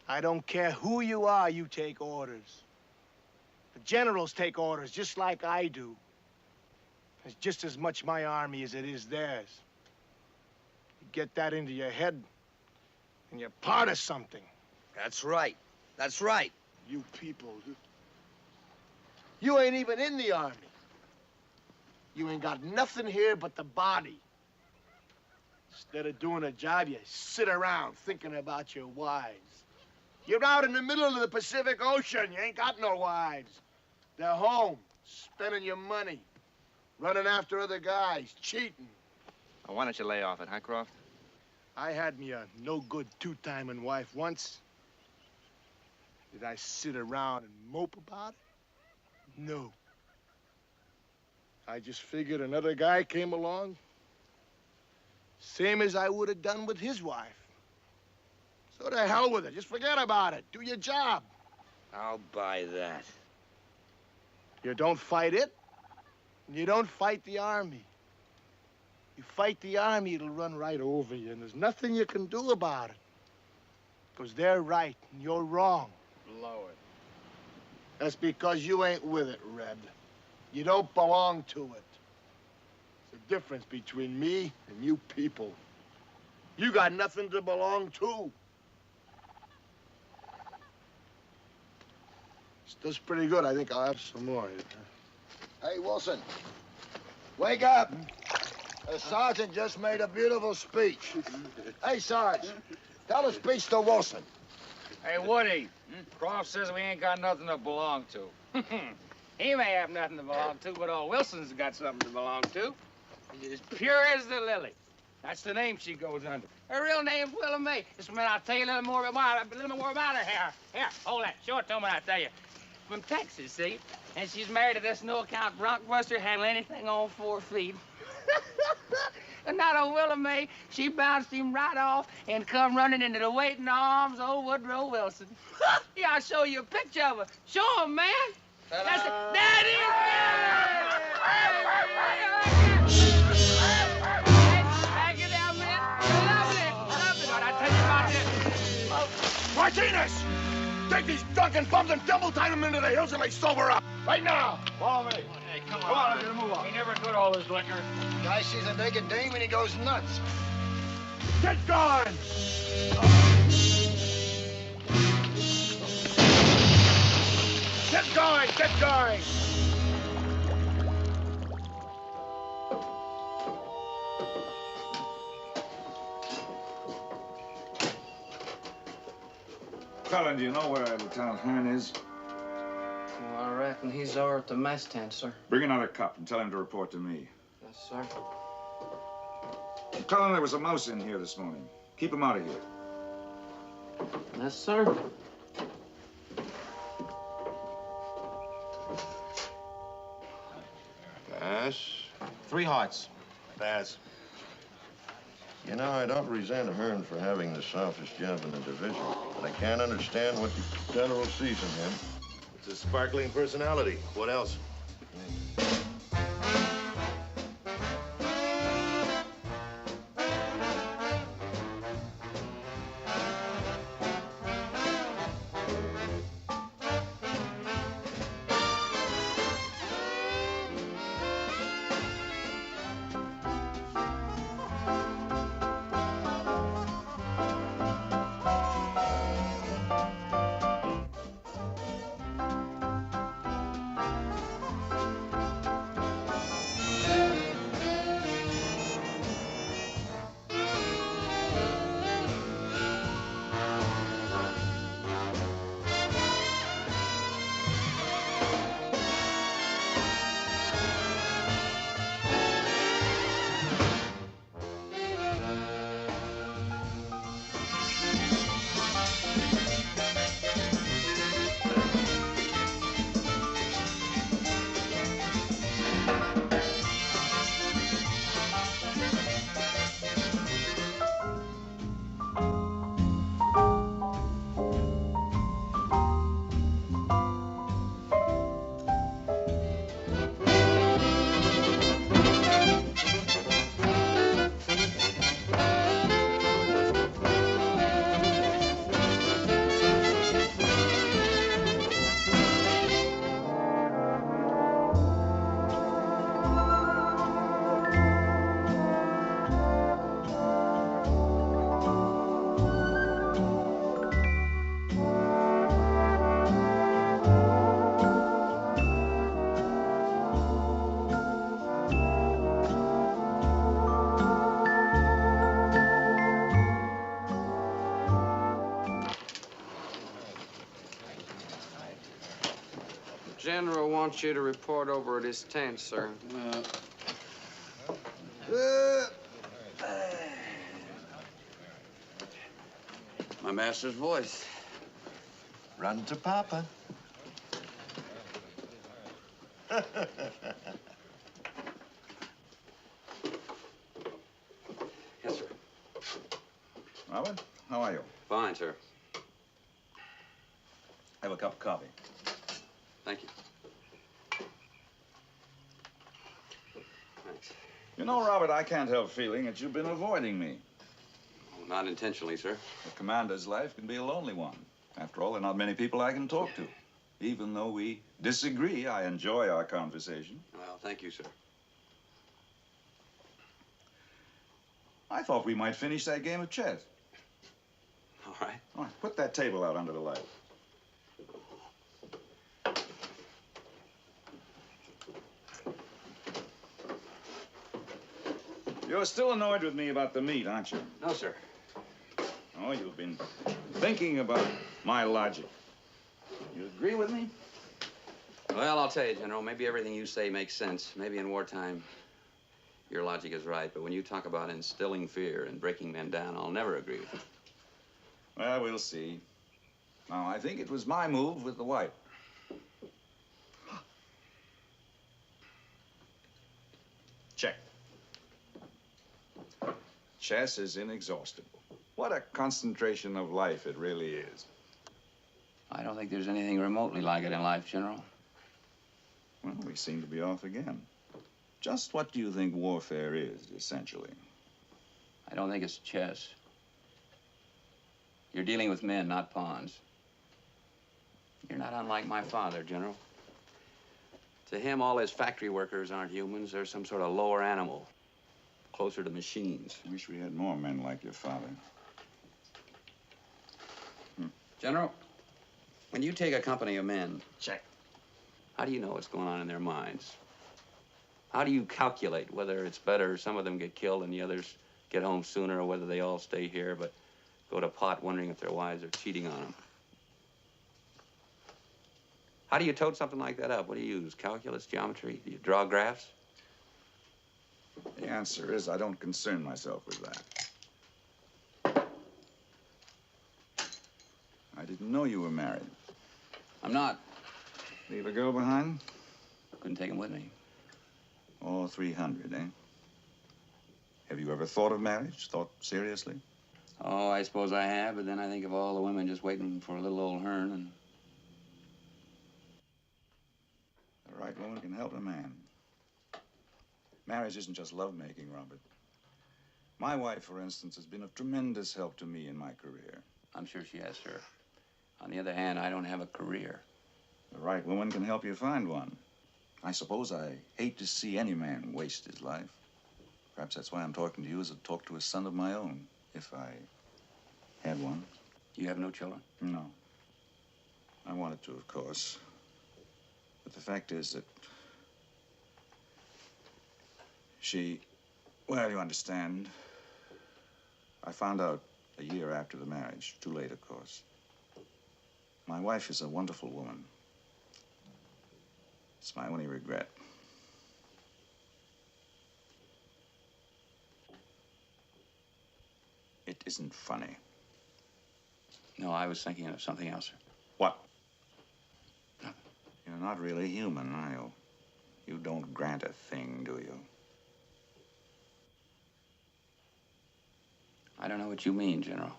I don't care who you are, you take orders. The generals take orders just like I do. It's just as much my army as it is theirs. You get that into your head, and you're part of something. That's right. That's right. You people, you ain't even in the army. You ain't got nothing here but the body. Instead of doing a job, you sit around thinking about your wives. You're out in the middle of the Pacific Ocean. You ain't got no wives. They're home, spending your money, running after other guys, cheating. Why don't you lay off it, huh, Croft? I had me a no-good two-timing wife once. Did I sit around and mope about it? No. I just figured another guy came along, same as I would have done with his wife. So to hell with it. Just forget about it. Do your job. I'll buy that. You don't fight it, and you don't fight the army. You fight the army, it'll run right over you, and there's nothing you can do about it. Because they're right, and you're wrong. Blow it. That's because you ain't with it, Red. You don't belong to it. There's a difference between me and you people. You got nothing to belong to. This does pretty good. I think I'll have some more. Hey, Wilson. Wake up. The sergeant just made a beautiful speech. Hey, Sarge, tell the speech to Wilson. Hey, Woody. Croft says we ain't got nothing to belong to. He may have nothing to belong to, but old Wilson's got something to belong to. She's as pure as the lily. That's the name she goes under. Her real name's Willa May. Just a minute, I'll tell you a little more about her. Here, hold that. Show it to me, I'll tell you. From Texas, see? And she's married to this no-account bronc buster, handle anything on 4 feet. And not old Willa May, she bounced him right off and come running into the waiting arms of old Woodrow Wilson. Yeah, I'll show you a picture of her. Show him, man. That's it. There it is. Thank you there, man. Lovely. Lovely. What I tell you about this? Martinez! Take these drunken bums and double time them into the hills and they sober up. Right now. Follow me. Hey, Come on, I'm gonna move on. He never took all his liquor. Guy sees a naked dame and he goes nuts. Get going! Get going! Get going! Cullen, do you know where Lieutenant Hearn is? Well, I reckon he's over at the mess tent, sir. Bring another cup and tell him to report to me. Yes, sir. Cullen, there was a mouse in here this morning. Keep him out of here. Yes, sir. Pass. 3 hearts. Pass. You know, I don't resent Hearn for having the softest job in the division, but I can't understand what the general sees in him. It's a sparkling personality. What else? General wants you to report over at his tent, sir. My master's voice. Run to Papa. Yes, sir. Robert, how are you? Fine, sir. Have a cup of coffee. Thank you. Thanks. You know, Robert, I can't help feeling that you've been avoiding me. Oh, not intentionally, sir. A commander's life can be a lonely one. After all, there are not many people I can talk to. Even though we disagree, I enjoy our conversation. Well, thank you, sir. I thought we might finish that game of chess. All right. All right, put that table out under the light. You're still annoyed with me about the meat, aren't you? No, sir. Oh, you've been thinking about my logic. You agree with me? Well, I'll tell you, General, maybe everything you say makes sense. Maybe in wartime, your logic is right. But when you talk about instilling fear and breaking men down, I'll never agree with you. Well, we'll see. Now, I think it was my move with the white. Check. Chess is inexhaustible. What a concentration of life it really is. I don't think there's anything remotely like it in life, General. Well, we seem to be off again. Just what do you think warfare is, essentially? I don't think it's chess. You're dealing with men, not pawns. You're not unlike my father, General. To him, all his factory workers aren't humans. They're some sort of lower animal, closer to machines. I wish we had more men like your father. General, when you take a company of men, check. How do you know what's going on in their minds? How do you calculate whether it's better some of them get killed and the others get home sooner, or whether they all stay here but go to pot wondering if their wives are cheating on them? How do you tote something like that up? What do you use? Calculus, geometry? Do you draw graphs? The answer is I don't concern myself with that. I didn't know you were married. I'm not. Leave a girl behind? Couldn't take him with me. All 300, eh? Have you ever thought of marriage? Thought seriously? Oh, I suppose I have, but then I think of all the women just waiting for a little old Hearn, and... The right woman can help a man. Marriage isn't just lovemaking, Robert. My wife, for instance, has been of tremendous help to me in my career. I'm sure she has, sir. On the other hand, I don't have a career. The right woman can help you find one. I suppose I hate to see any man waste his life. Perhaps that's why I'm talking to you as I'd talk to a son of my own, if I had one. You have no children? No. I wanted to, of course. But the fact is that well, you understand. I found out a year after the marriage. Too late, of course. My wife is a wonderful woman. It's my only regret. It isn't funny. No, I was thinking of something else, sir. What? You're not really human, are you? You don't grant a thing, do you? I don't know what you mean, General.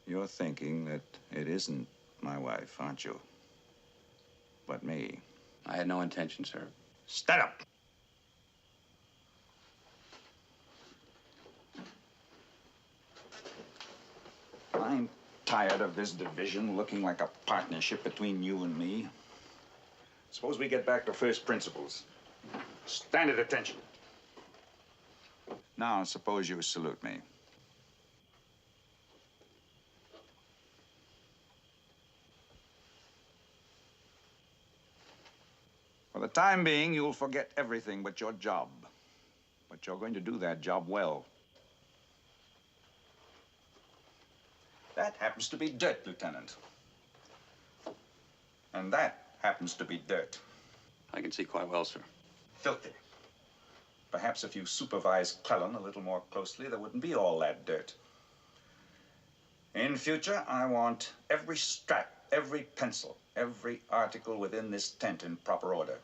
You're thinking that it isn't my wife, aren't you? But me. I had no intention, sir. Stand up! I'm tired of this division looking like a partnership between you and me. Suppose we get back to first principles. Stand at attention. Now, suppose you salute me. For the time being, you'll forget everything but your job. But you're going to do that job well. That happens to be dirt, Lieutenant. And that happens to be dirt. I can see quite well, sir. Filthy. Perhaps if you supervised Clellan a little more closely, there wouldn't be all that dirt. In future, I want every strap, every pencil, every article within this tent in proper order.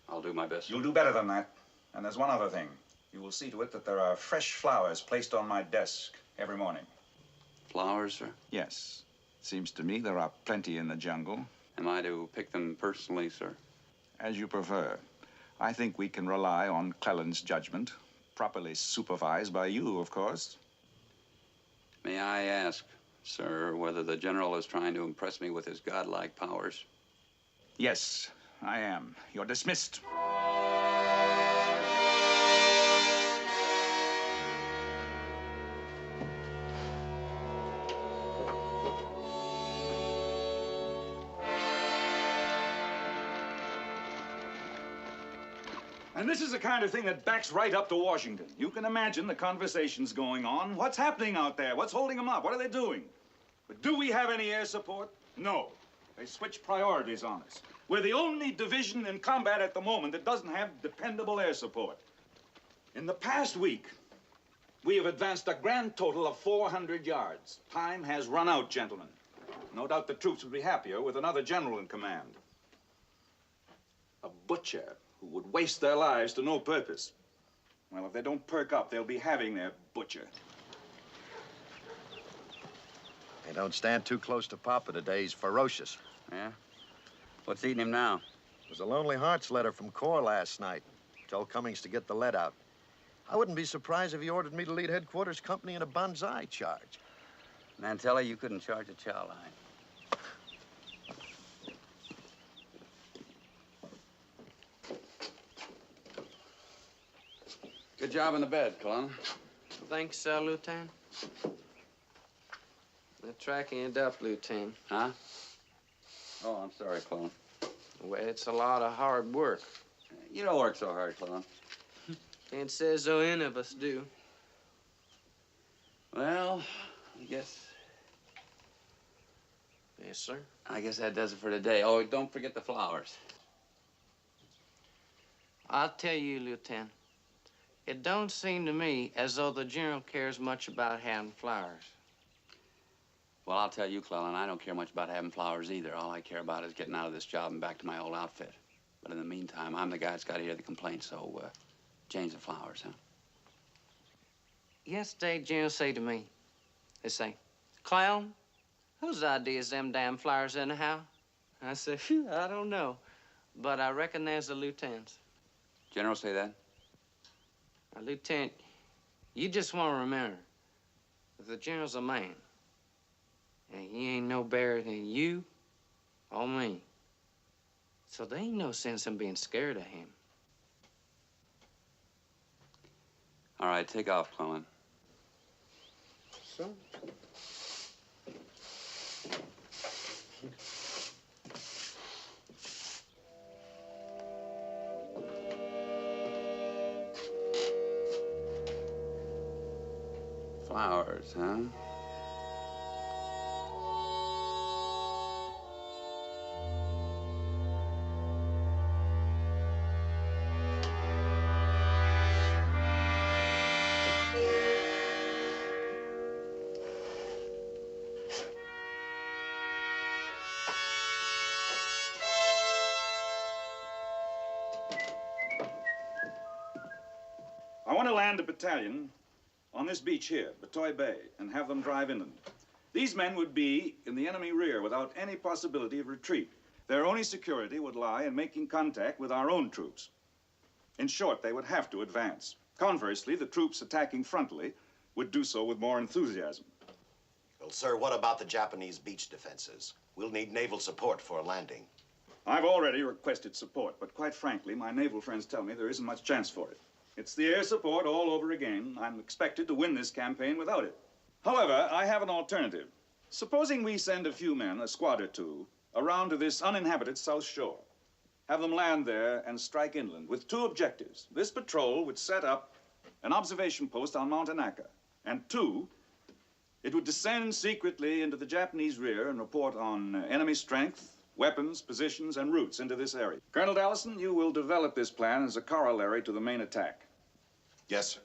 I'll do my best. You'll do better than that. And there's one other thing. You will see to it that there are fresh flowers placed on my desk every morning. Flowers, sir? Yes. Seems to me there are plenty in the jungle. Am I to pick them personally, sir? As you prefer. I think we can rely on Clellan's judgment, properly supervised by you, of course. May I ask, sir, whether the general is trying to impress me with his godlike powers? Yes, I am. You're dismissed. And this is the kind of thing that backs right up to Washington. You can imagine the conversations going on. What's happening out there? What's holding them up? What are they doing? But do we have any air support? No. They switch priorities on us. We're the only division in combat at the moment that doesn't have dependable air support. In the past week, we have advanced a grand total of 400 yards. Time has run out, gentlemen. No doubt the troops would be happier with another general in command. A butcher who would waste their lives to no purpose. Well, if they don't perk up, they'll be having their butcher. Hey, don't stand too close to Papa today. He's ferocious. Yeah? What's eating him now? It was a Lonely Hearts letter from Corps last night. Told Cummings to get the lead out. I wouldn't be surprised if he ordered me to lead headquarters company in a banzai charge. Mantella, you couldn't charge a chow line. Good job in the bed, Colonel. Thanks, Lieutenant. They're tracking it up, Lieutenant. Huh? Oh, I'm sorry, Colonel. Well, it's a lot of hard work. You don't work so hard, Colonel. Can't say as though any of us do. Well, I guess... Yes, sir. I guess that does it for today. Oh, don't forget the flowers. I'll tell you, Lieutenant, it don't seem to me as though the General cares much about having flowers. Well, I'll tell you, Clellan, I don't care much about having flowers either. All I care about is getting out of this job and back to my old outfit. But in the meantime, I'm the guy that's got to hear the complaint, so change the flowers, huh? Yesterday, General say to me, they say, Clown, whose idea is them damn flowers anyhow? I said, phew, I don't know, but I reckon there's the lieutenant's. General say that? Now, Lieutenant, you just want to remember that the General's a man, and he ain't no better than you or me. So there ain't no sense in being scared of him. All right, take off, Clellan. So? Flowers, huh? I want to land a battalion on this beach here, Batoy Bay, and have them drive inland. These men would be in the enemy rear without any possibility of retreat. Their only security would lie in making contact with our own troops. In short, they would have to advance. Conversely, the troops attacking frontally would do so with more enthusiasm. Well, sir, what about the Japanese beach defenses? We'll need naval support for a landing. I've already requested support, but quite frankly, my naval friends tell me there isn't much chance for it. It's the air support all over again. I'm expected to win this campaign without it. However, I have an alternative. Supposing we send a few men, a squad or two, around to this uninhabited South Shore. Have them land there and strike inland with two objectives. This patrol would set up an observation post on Mount Anaka. And two, it would descend secretly into the Japanese rear and report on enemy strength, weapons, positions, and routes into this area. Colonel Dallison, you will develop this plan as a corollary to the main attack. Yes, sir.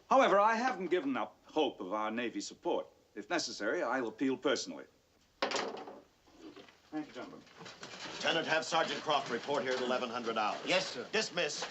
However, I haven't given up hope of our Navy support. If necessary, I'll appeal personally. Thank you, gentlemen. Lieutenant, have Sergeant Croft report here at 1100 hours. Yes, sir. Dismiss.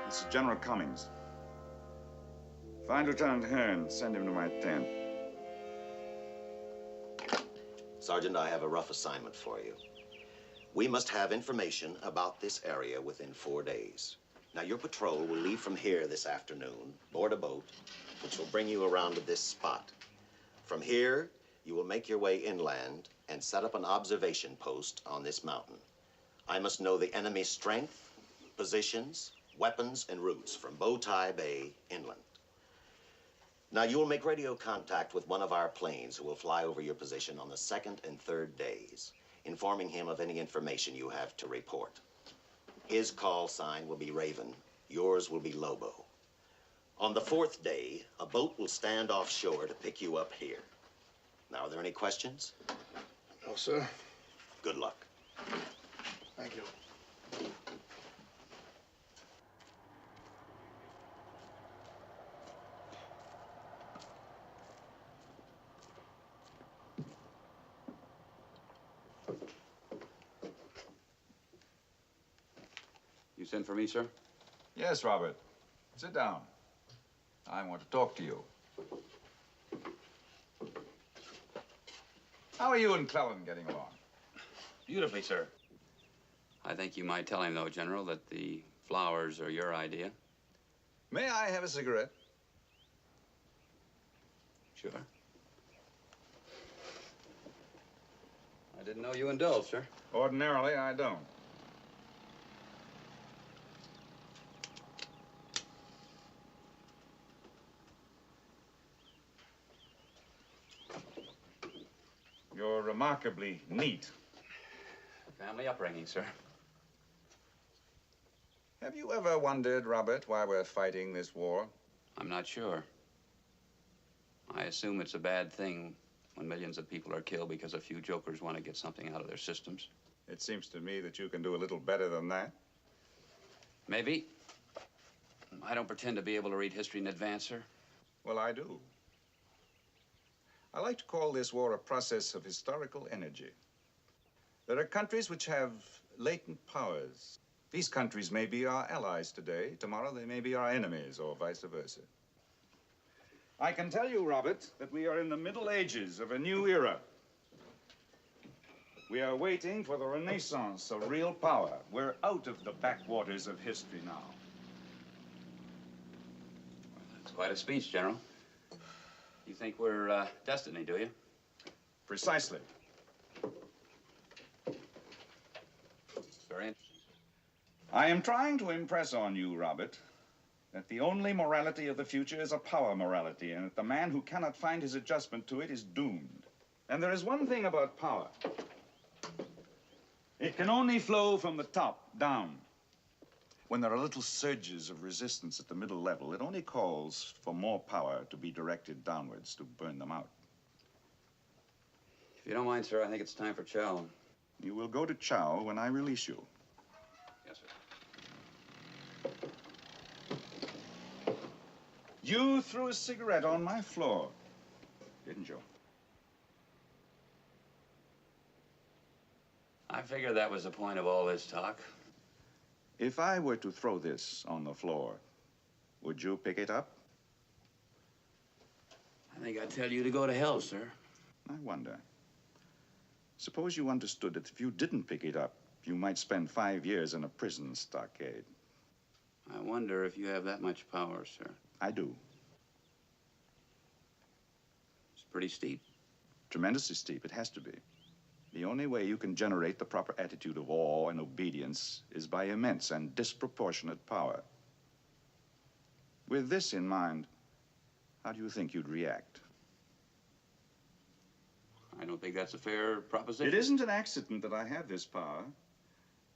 This is General Cummings. Find Lieutenant Hearn, send him to my tent. Sergeant, I have a rough assignment for you. We must have information about this area within 4 days. Now, your patrol will leave from here this afternoon, board a boat, which will bring you around to this spot. From here, you will make your way inland and set up an observation post on this mountain. I must know the enemy's strength, positions, weapons, and routes from Bowtie Bay inland. Now, you will make radio contact with one of our planes who will fly over your position on the 2nd and 3rd days, informing him of any information you have to report. His call sign will be Raven. Yours will be Lobo. On the 4th day, a boat will stand offshore to pick you up here. Now, are there any questions? No, sir. Good luck. Thank you. You sent for me, sir? Yes, Robert. Sit down. I want to talk to you. How are you and Clellan getting along? Beautifully, sir. I think you might tell him, though, General, that the flowers are your idea. May I have a cigarette? Sure. I didn't know you indulged, sir. Ordinarily, I don't. You're remarkably neat. Family upbringing, sir. Have you ever wondered, Robert, why we're fighting this war? I'm not sure. I assume it's a bad thing when millions of people are killed because a few jokers want to get something out of their systems. It seems to me that you can do a little better than that. Maybe. I don't pretend to be able to read history in advance, sir. Well, I do. I like to call this war a process of historical energy. There are countries which have latent powers. These countries may be our allies today. Tomorrow they may be our enemies, or vice versa. I can tell you, Robert, that we are in the Middle Ages of a new era. We are waiting for the renaissance of real power. We're out of the backwaters of history now. That's quite a speech, General. You think we're destiny, do you? Precisely. Very interesting. I am trying to impress on you, Robert, that the only morality of the future is a power morality, and that the man who cannot find his adjustment to it is doomed. And there is one thing about power. It can only flow from the top down. When there are little surges of resistance at the middle level, it only calls for more power to be directed downwards to burn them out. If you don't mind, sir, I think it's time for chow. You will go to chow when I release you. Yes, sir. You threw a cigarette on my floor, didn't you? I figured that was the point of all this talk. If I were to throw this on the floor, would you pick it up? I think I'd tell you to go to hell, sir. I wonder. Suppose you understood that if you didn't pick it up, you might spend 5 years in a prison stockade. I wonder if you have that much power, sir. I do. It's pretty steep. Tremendously steep. It has to be. The only way you can generate the proper attitude of awe and obedience is by immense and disproportionate power. With this in mind, how do you think you'd react? I don't think that's a fair proposition. It isn't an accident that I have this power,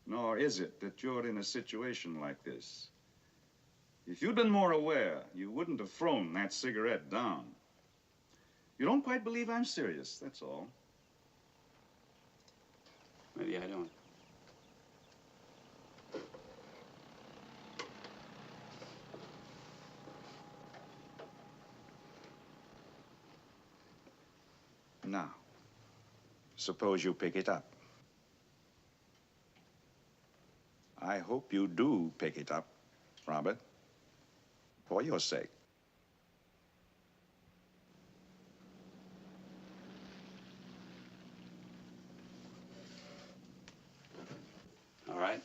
nor is it that you're in a situation like this. If you'd been more aware, you wouldn't have thrown that cigarette down. You don't quite believe I'm serious, that's all. Maybe I don't. Now, suppose you pick it up. I hope you do pick it up, Robert, for your sake. All right.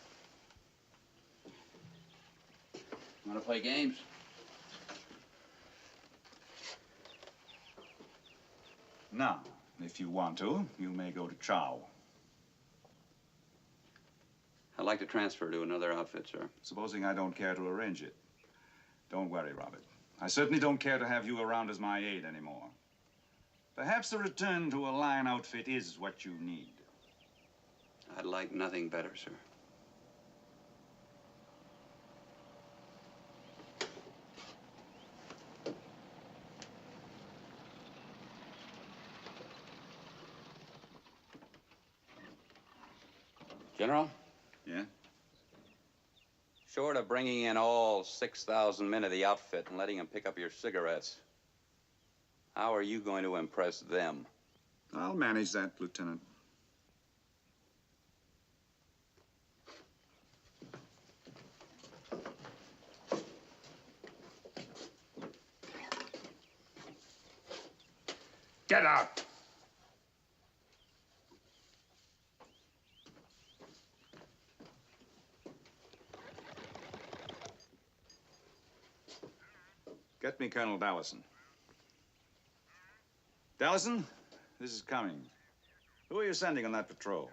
Want to play games? Now, if you want to, you may go to chow. I'd like to transfer to another outfit, sir. Supposing I don't care to arrange it. Don't worry, Robert. I certainly don't care to have you around as my aide anymore. Perhaps a return to a line outfit is what you need. I'd like nothing better, sir. General? Yeah? Short of bringing in all 6,000 men of the outfit and letting them pick up your cigarettes, how are you going to impress them? I'll manage that, Lieutenant. Get out! Get me Colonel Dallison. Dallison, this is Cumming. Who are you sending on that patrol?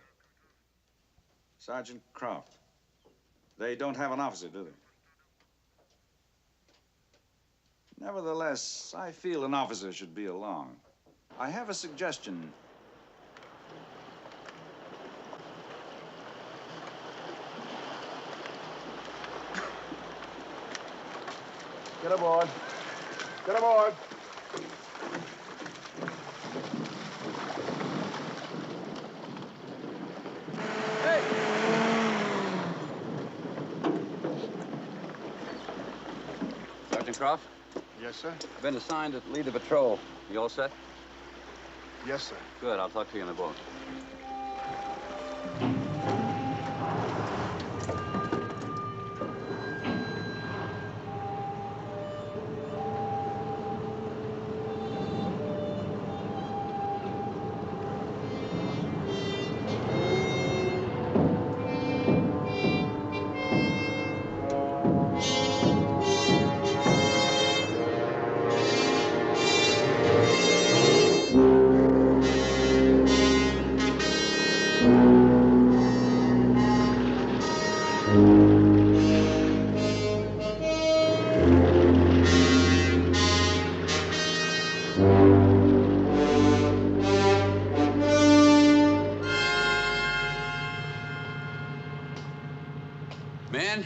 Sergeant Croft. They don't have an officer, do they? Nevertheless, I feel an officer should be along. I have a suggestion. Get aboard. Get aboard. Sergeant Croft? Yes, sir? I've been assigned to lead the patrol. You all set? Yes, sir. Good. I'll talk to you in the boat. Men,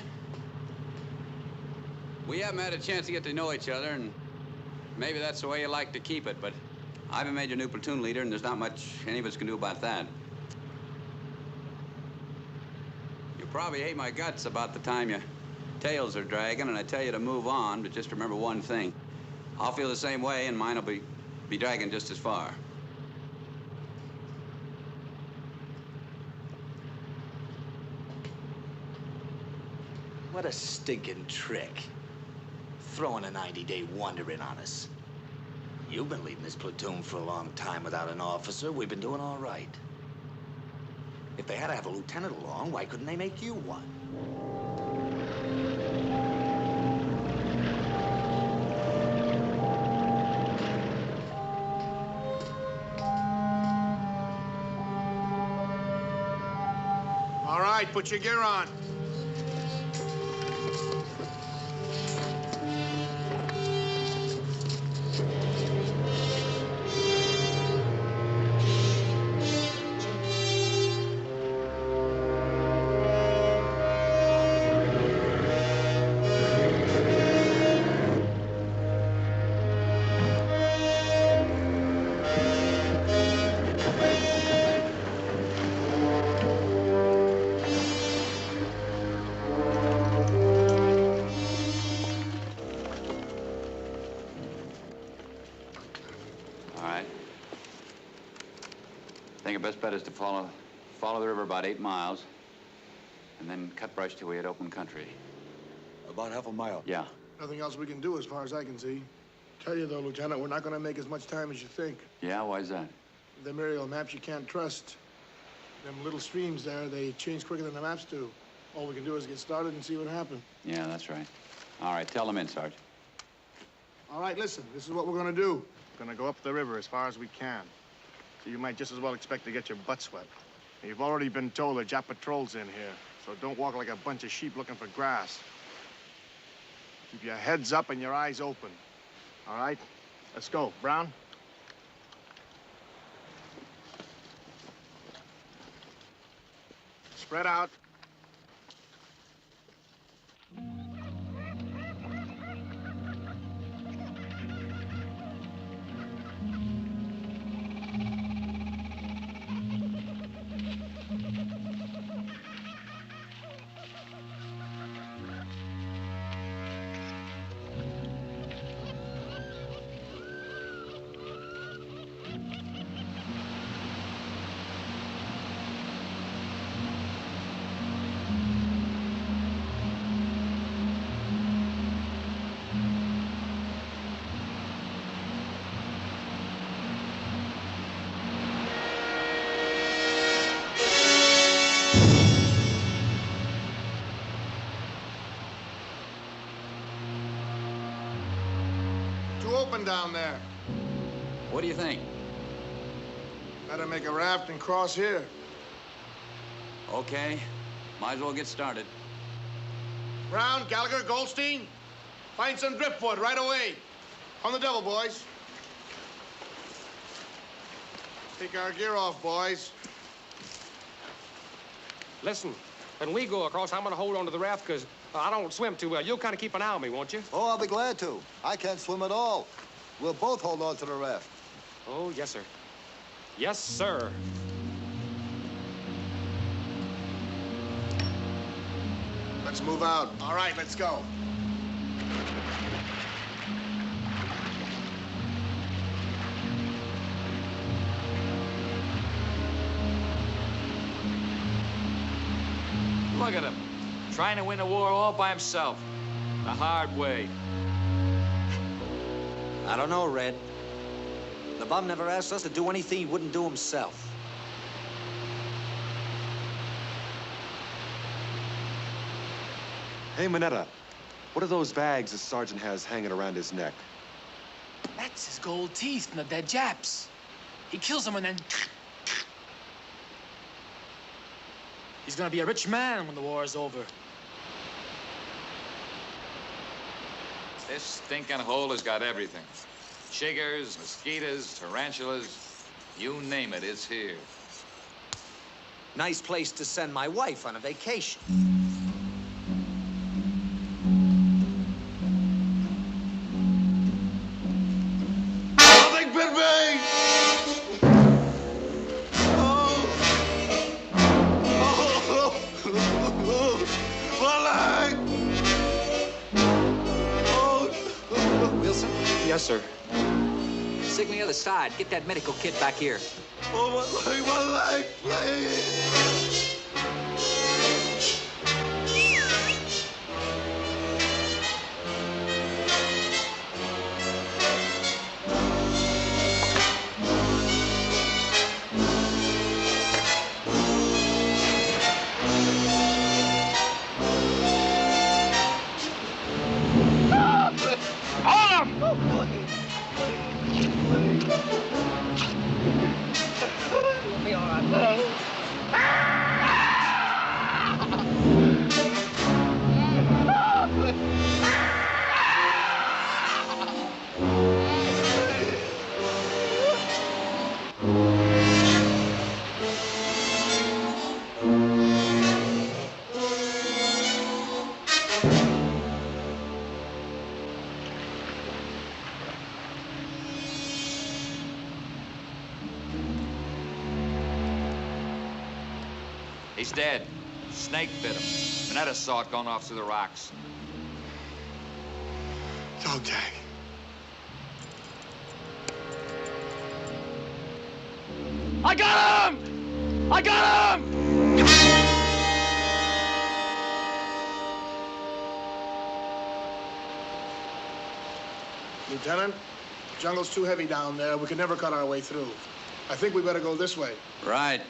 we haven't had a chance to get to know each other, and maybe that's the way you like to keep it, but I've been made your new platoon leader, and there's not much any of us can do about that. You probably hate my guts about the time your tails are dragging, and I tell you to move on, but just remember one thing. I'll feel the same way, and mine will be dragging just as far. What a stinking trick. Throwing a 90-day wonder in on us. You've been leading this platoon for a long time without an officer. We've been doing all right. If they had to have a lieutenant along, why couldn't they make you one? All right, put your gear on. I think your best bet is to follow the river about 8 miles, and then cut brush till we hit open country. About half a mile? Yeah. Nothing else we can do as far as I can see. Tell you, though, Lieutenant, we're not going to make as much time as you think. Yeah? Why's that? Them aerial maps you can't trust. Them little streams there, they change quicker than the maps do. All we can do is get started and see what happens. Yeah, that's right. All right, tell them in, Sarge. All right, listen, this is what we're going to do. We're going to go up the river as far as we can. So you might just as well expect to get your butt swept. You've already been told the Jap patrol's in here, so don't walk like a bunch of sheep looking for grass. Keep your heads up and your eyes open. All right? Let's go. Brown? Spread out. open down there. What do you think? Better make a raft and cross here. Okay. Might as well get started. Brown, Gallagher, Goldstein, find some driftwood right away. On the double, boys. Take our gear off, boys. Listen, when we go across, I'm gonna hold on to the raft because I don't swim too well. You'll kind of keep an eye on me, won't you? Oh, I'll be glad to. I can't swim at all. We'll both hold on to the raft. Oh, yes, sir. Yes, sir. Let's move out. All right, let's go. Look at him, trying to win a war all by himself. The hard way. I don't know, Red. The bum never asked us to do anything he wouldn't do himself. Hey, Minetta, what are those bags the sergeant has hanging around his neck? That's his gold teeth from the dead Japs. He kills them and then... He's gonna be a rich man when the war is over. This stinking hole has got everything. Chiggers, mosquitoes, tarantulas, you name it, it's here. Nice place to send my wife on a vacation. Nothing but me! Wilson? Yes, sir. Signal the other side. Get that medical kit back here. Oh, my leg, please! He's dead. Snake bit him. Minetta saw it going off through the rocks. Dog tag. I got him! I got him! Lieutenant, the jungle's too heavy down there. We can never cut our way through. I think we better go this way. Right.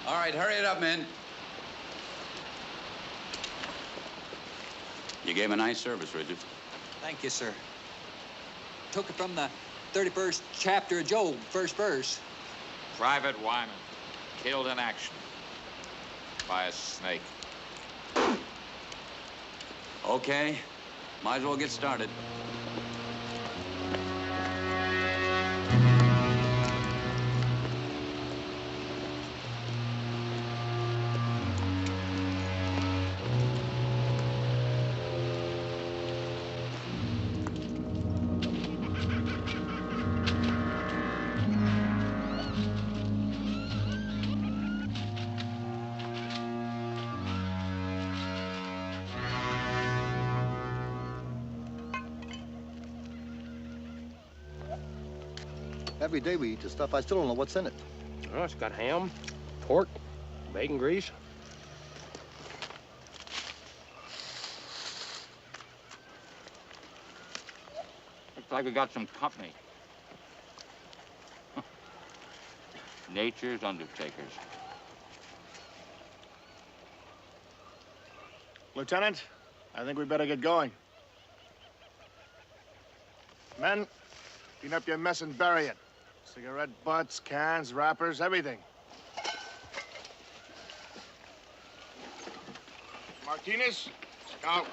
All right, hurry it up, men. You gave a nice service, Richard. Thank you, sir. Took it from the 31st chapter of Job, first verse. Private Wyman, killed in action by a snake. Okay, might as well get started. Every day we eat this stuff. I still don't know what's in it. Oh, it's got ham, pork, bacon grease. Looks like we got some company. Nature's undertakers. Lieutenant, I think we better get going. Men, clean up your mess and bury it. Cigarette butts, cans, wrappers, everything. Martinez, out.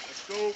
Let's go.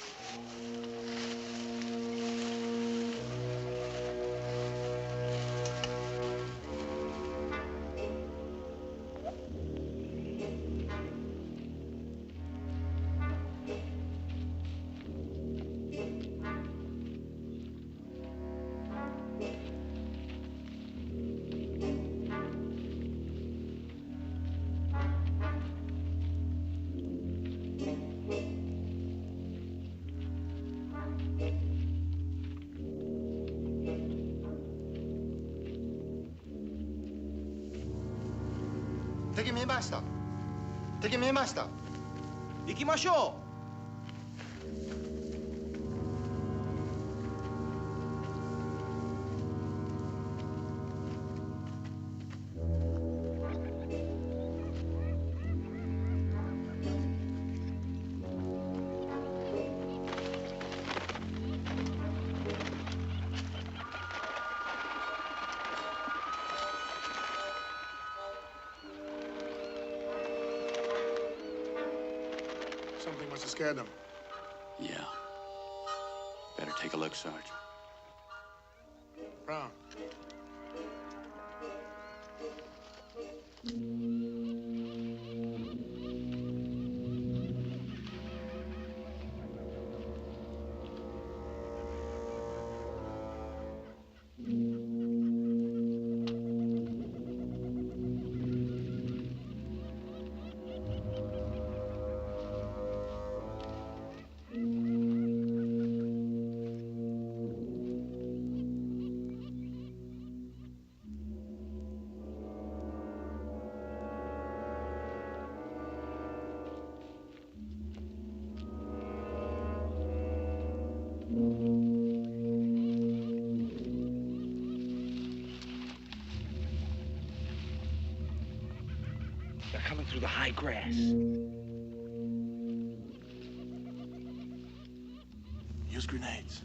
敵見えました。敵見えました。行きましょう。Something must have scared them. Yeah. Better take a look, Sarge. Brown. They're coming through the high grass. Use grenades.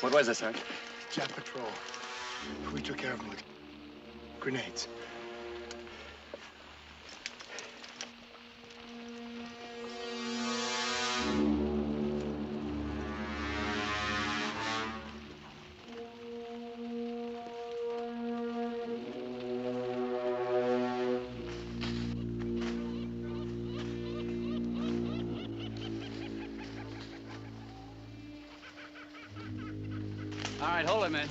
What was it, Sarge? Jap patrol. We took care of them with grenades. All right, hold it, man.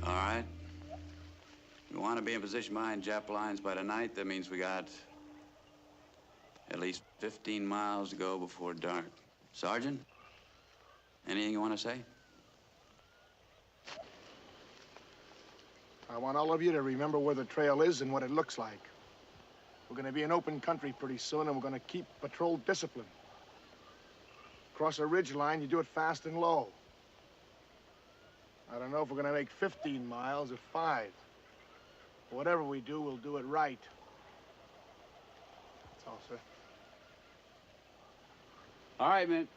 All right. We want to be in position behind Jap lines by tonight. That means we got at least 15 miles to go before dark. Sergeant, anything you want to say? I want all of you to remember where the trail is and what it looks like. We're going to be in open country pretty soon, and we're going to keep patrol discipline. Cross a ridge line, you do it fast and low. I don't know if we're going to make 15 miles or 5. Whatever we do, we'll do it right. That's all, sir. All right, man.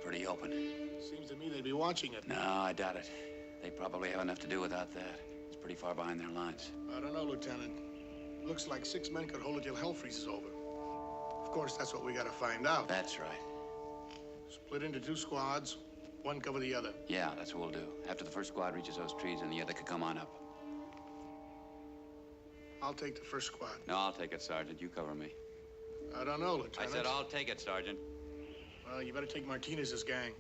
Pretty open. Seems to me they'd be watching it. No, I doubt it. They probably have enough to do without that. It's pretty far behind their lines. I don't know, Lieutenant. Looks like 6 men could hold it till hell freezes over. Of course, that's what we gotta find out. That's right. Split into 2 squads, one cover the other. Yeah, that's what we'll do. After the first squad reaches those trees, and the other could come on up. I'll take the first squad. No, I'll take it, Sergeant. You cover me. I don't know, Lieutenant. I said I'll take it, Sergeant. Well, you better take Martinez's gang.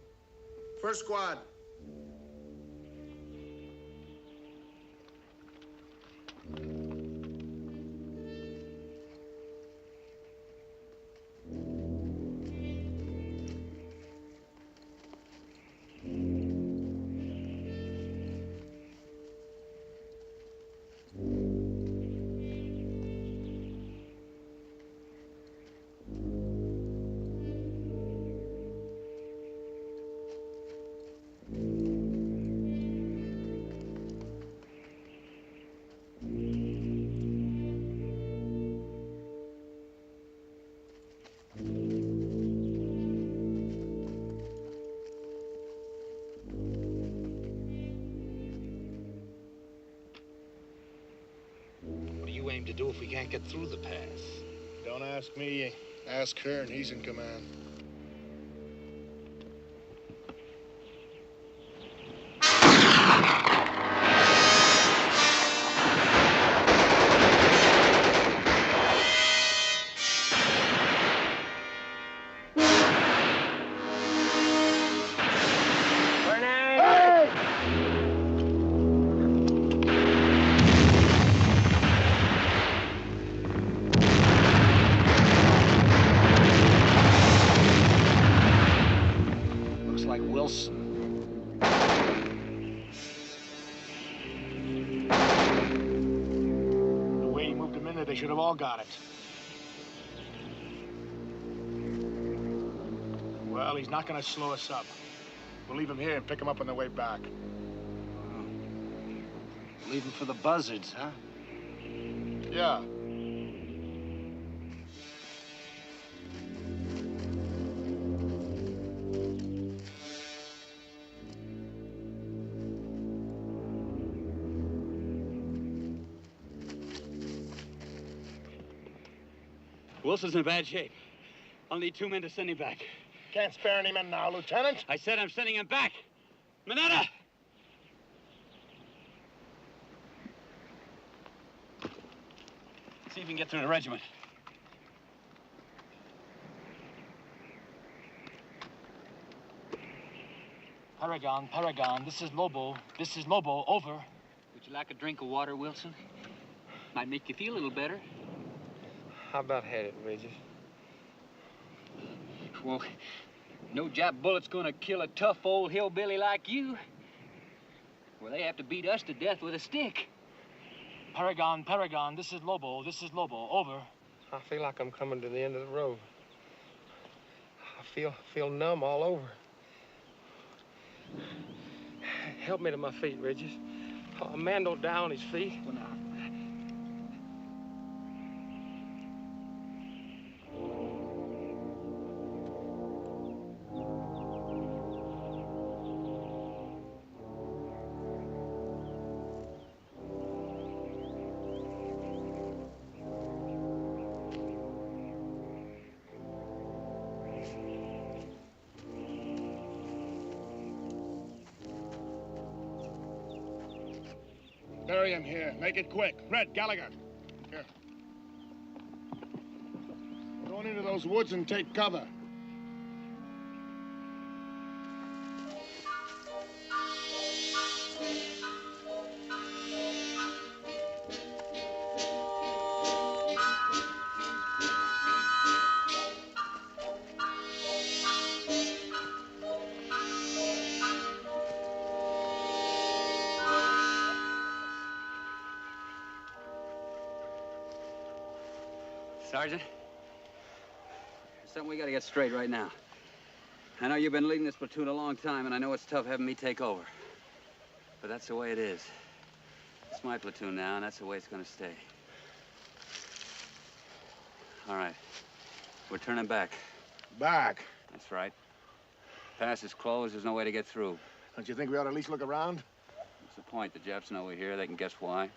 First squad. Aim to do if we can't get through the pass? Don't ask me. Ask her, and he's in command. They should have all got it. Well, he's not going to slow us up. We'll leave him here and pick him up on the way back. Leave him for the buzzards, huh? Yeah. Wilson's in bad shape. I'll need 2 men to send him back. Can't spare any men now, Lieutenant. I said I'm sending him back. Minetta! See if you can get through the regiment. Paragon, this is Lobo. This is Lobo, over. Would you like a drink of water, Wilson? Might make you feel a little better. How about had it, Regis? Well, no Jap bullet's gonna kill a tough old hillbilly like you. Well, they have to beat us to death with a stick. Paragon, this is Lobo. This is Lobo, over. I feel like I'm coming to the end of the road. I feel numb all over. Help me to my feet, Regis. A man don't die on his feet. Well, now. Bury him here. Make it quick. Red, Gallagher. Here. Go on into those woods and take cover. Sergeant, there's something we gotta get straight right now. I know you've been leading this platoon a long time, and I know it's tough having me take over. But that's the way it is. It's my platoon now, and that's the way it's gonna stay. All right. We're turning back. Back? That's right. Pass is closed. There's no way to get through. Don't you think we ought to at least look around? What's the point? The Japs know we're here. They can guess why.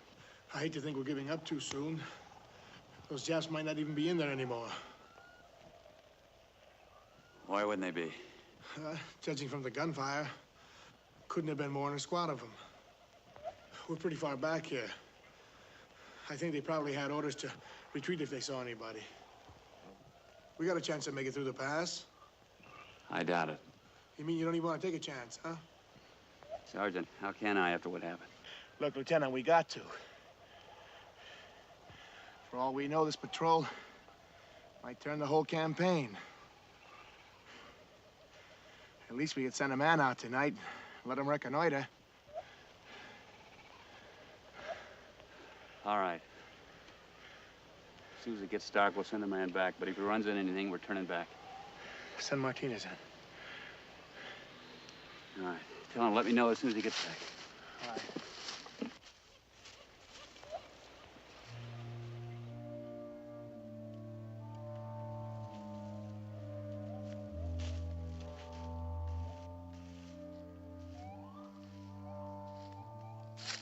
I hate to think we're giving up too soon. Those Japs might not even be in there anymore. Why wouldn't they be? Judging from the gunfire, couldn't have been more than a squad of them. We're pretty far back here. I think they probably had orders to retreat if they saw anybody. We got a chance to make it through the pass. I doubt it. You mean you don't even want to take a chance, huh? Sergeant, how can I after what happened? Look, Lieutenant, we got to. For all we know, this patrol might turn the whole campaign. At least we could send a man out tonight, let him reconnoiter. All right. As soon as it gets dark, we'll send a man back. But if he runs into anything, we're turning back. Send Martinez in. All right. Tell him, let me know as soon as he gets back. All right.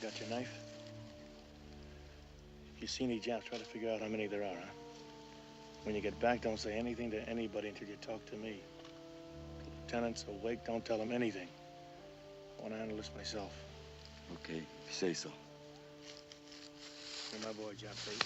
Got your knife? You see any Japs, try to figure out how many there are, huh? When you get back, don't say anything to anybody until you talk to me. Lieutenant's awake, don't tell him anything. I want to handle this myself. Okay, if you say so. You're my boy, Jap 8.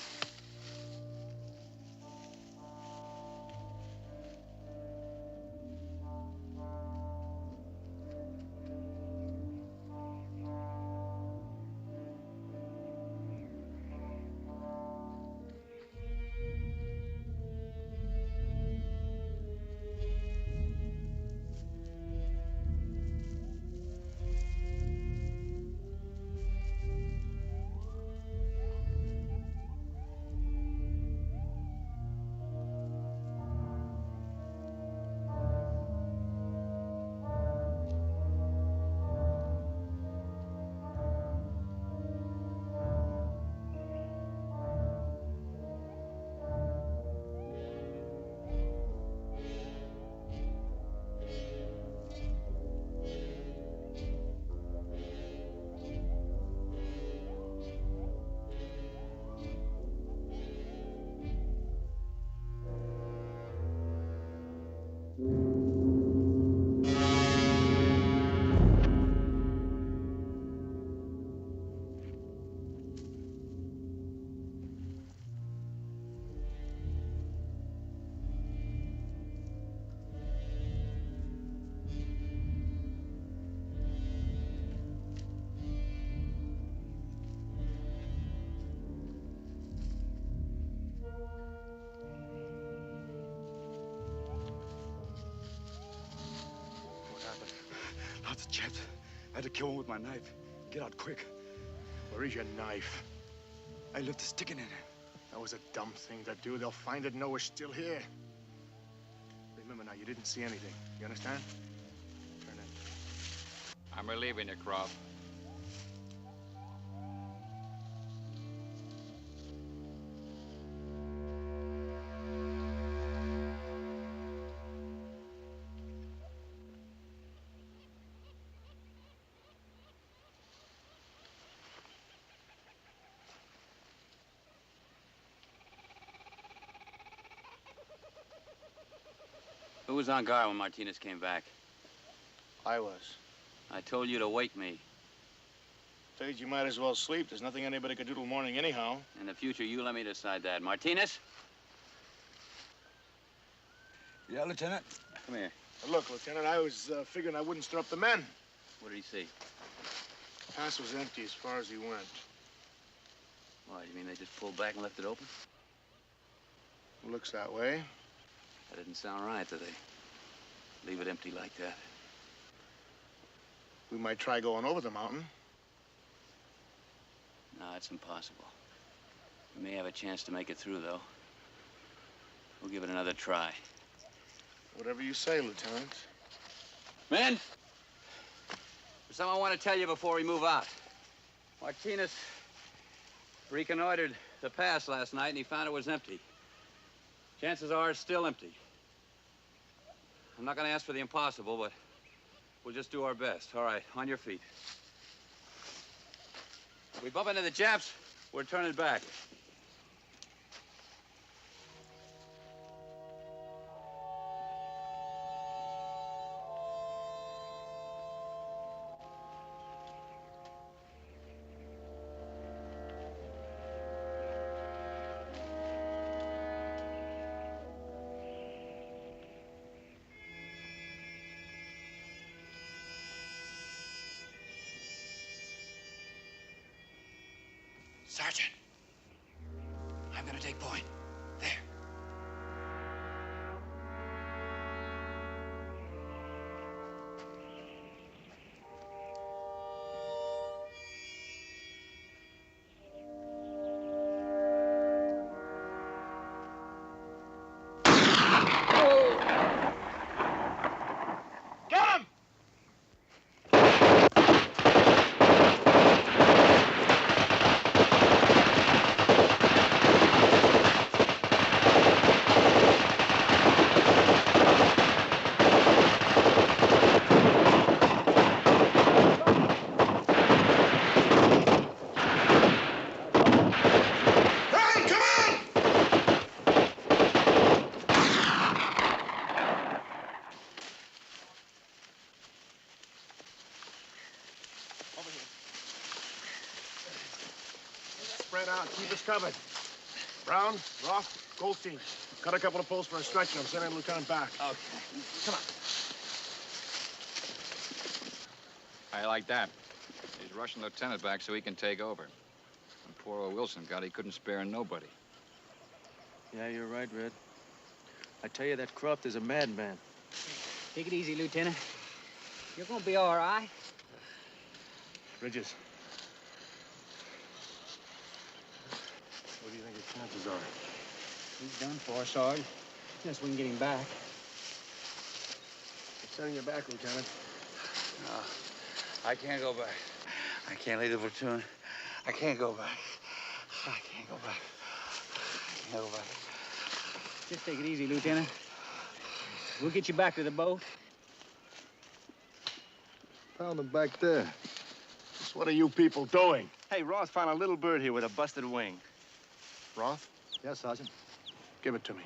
Lots of chaps. I had to kill one with my knife. Get out quick. Where is your knife? I left a stick in it. That was a dumb thing to do. They'll find it and know we're still here. Remember now, you didn't see anything. You understand? Turn in. I'm relieving you, Croft. Who was on guard when Martinez came back? I was. I told you to wake me. Figured you might as well sleep. There's nothing anybody could do till morning anyhow. In the future, you let me decide that. Martinez? Yeah, Lieutenant? Come here. Look, Lieutenant, I was figuring I wouldn't stir up the men. What did he see? The pass was empty as far as he went. Why, you mean they just pulled back and left it open? Looks that way. That didn't sound right, did they? Leave it empty like that. We might try going over the mountain. No, it's impossible. We may have a chance to make it through, though. We'll give it another try. Whatever you say, Lieutenant. Men! There's something I want to tell you before we move out. Martinez reconnoitered the pass last night, and he found it was empty. Chances are it's still empty. I'm not going to ask for the impossible, but we'll just do our best. All right, on your feet. If we bump into the Japs, we're turning back. Sergeant, I'm gonna take point. There. Get him! Spread out, keep us covered. Brown, Roth, Goldstein. Cut a couple of poles for a stretcher. I'm sending Lieutenant back. Okay. Come on. I like that. He's rushing Lieutenant back so he can take over. And poor old Wilson, God, he couldn't spare nobody. Yeah, you're right, Red. I tell you, that Croft is a madman. Take it easy, Lieutenant. You're gonna be all right. Bridges. What do you think his chances are? He's done for, Sarge. Unless we can get him back. I'm sending you back, Lieutenant. No, I can't go back. I can't leave the platoon. I can't go back. I can't go back. I can't go back. Just take it easy, Lieutenant. We'll get you back to the boat. Found him back there. Just what are you people doing? Hey, Roth found a little bird here with a busted wing. Roth? Yes, Sergeant. Give it to me.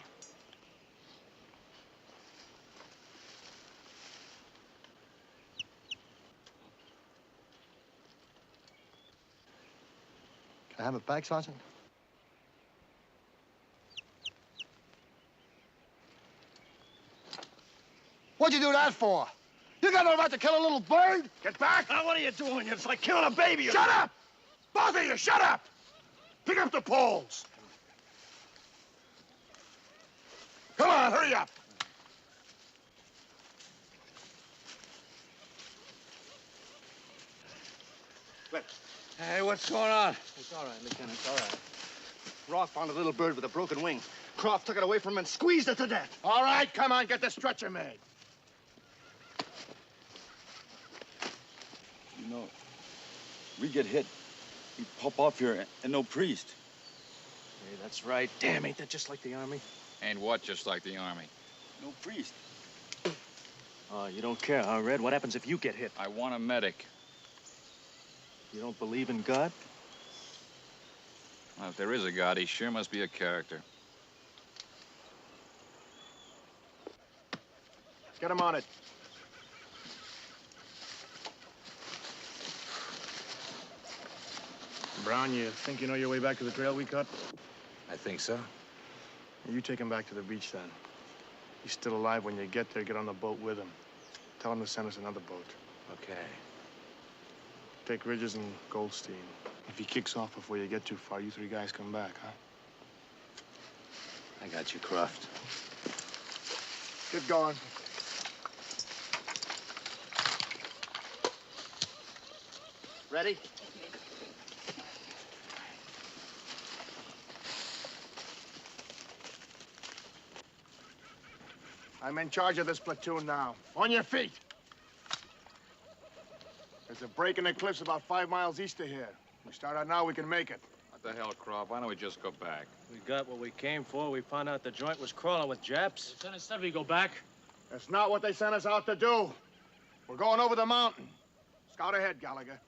Can I have it back, Sergeant? What'd you do that for? You got no right to kill a little bird? Get back! Now, what are you doing? It's like killing a baby. Shut up! Both of you, shut up! Pick up the poles! Come on, hurry up! Hey, what's going on? It's all right, Lieutenant, it's all right. Roth found a little bird with a broken wing. Croft took it away from him and squeezed it to death. All right, come on, get the stretcher made. You know, we get hit. We pop off here and no priest. Hey, that's right. Damn, ain't that just like the Army? Ain't what just like the Army? No priest. Oh, you don't care, huh, Red? What happens if you get hit? I want a medic. You don't believe in God? Well, if there is a God, he sure must be a character. Get him on it. Brown, you think you know your way back to the trail we cut? I think so. You take him back to the beach, then. He's still alive. When you get there, get on the boat with him. Tell him to send us another boat. Okay. Take Ridges and Goldstein. If he kicks off before you get too far, you three guys come back, huh? I got you, Croft. Get going. Ready? I'm in charge of this platoon now. On your feet. There's a break in the cliffs about 5 miles east of here. We start out now, we can make it. What the hell, Croft? Why don't we just go back? We got what we came for. We found out the joint was crawling with Japs. Lieutenant said we go back. That's not what they sent us out to do. We're going over the mountain. Scout ahead, Gallagher.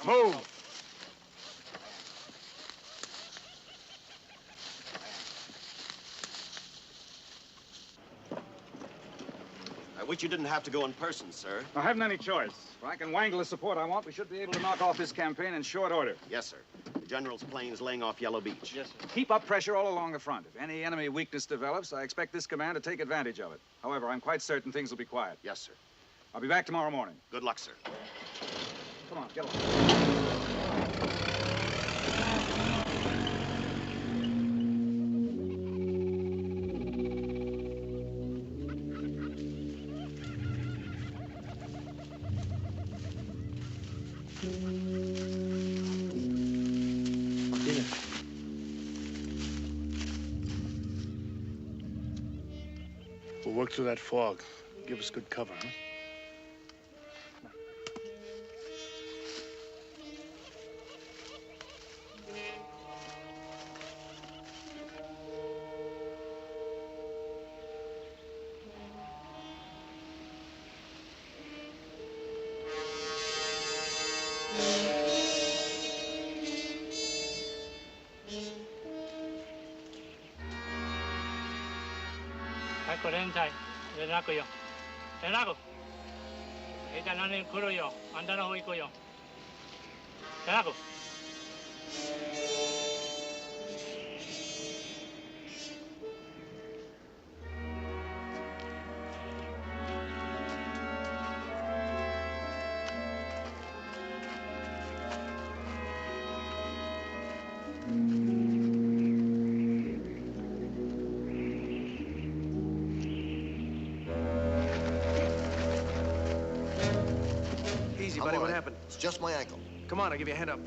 Move. I wish you didn't have to go in person, sir. I haven't any choice. If I can wangle the support I want, we should be able to knock off this campaign in short order. Yes, sir. The general's plane's laying off Yellow Beach. Yes, sir. Keep up pressure all along the front. If any enemy weakness develops, I expect this command to take advantage of it. However, I'm quite certain things will be quiet. Yes, sir. I'll be back tomorrow morning. Good luck, sir. Come on, get along. We'll work through that fog. Give us good cover, huh? Easy, buddy. What happened? It's just my ankle. Come on, I'll give you a hand up.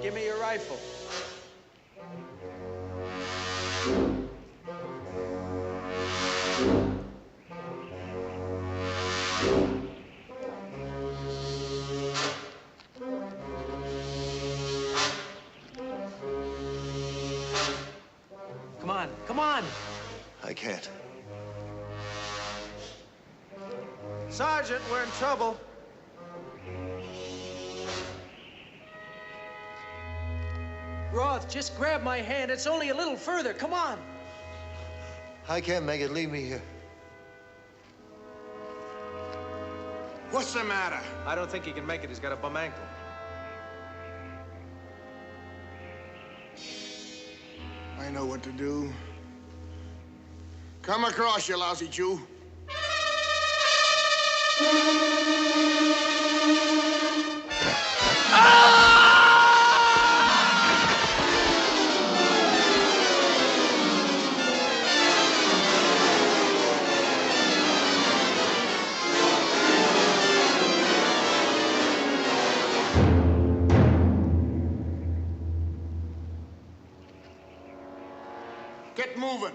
Give me your rifle. Come on. I can't. Sergeant, we're in trouble. Roth, just grab my hand. It's only a little further. Come on. I can't make it. Leave me here. What's the matter? I don't think he can make it. He's got a bum ankle. I know what to do. Come across, you lousy Jew. Get moving.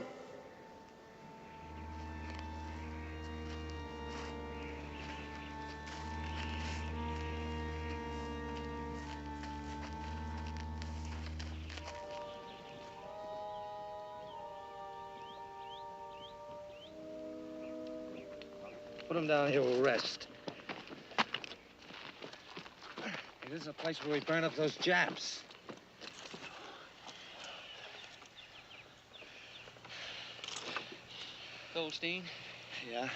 Put him down here, we'll rest. Hey, this is a place where we burn up those Japs. Goldstein, Yeah?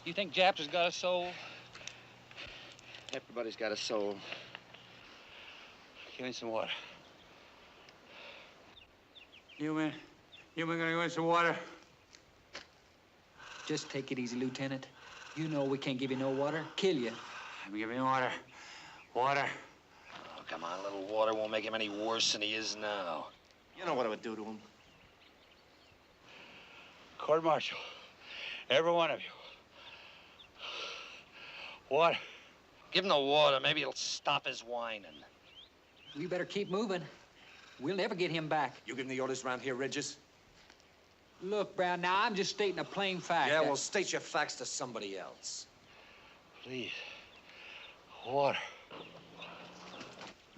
you think Japs has got a soul? Everybody's got a soul. Give me some water. You man gonna go in some water? Just take it easy, Lieutenant. You know we can't give you no water. Kill you. I'm giving water. Water. Oh, come on, a little water won't make him any worse than he is now. You know what it would do to him. Court-martial. Every one of you. Water. Give him the water. Maybe it'll stop his whining. We better keep moving. We'll never get him back. You giving the orders around here, Ridges? Look, Brown, now I'm just stating a plain fact. Yeah, well, state your facts to somebody else. Please. Water.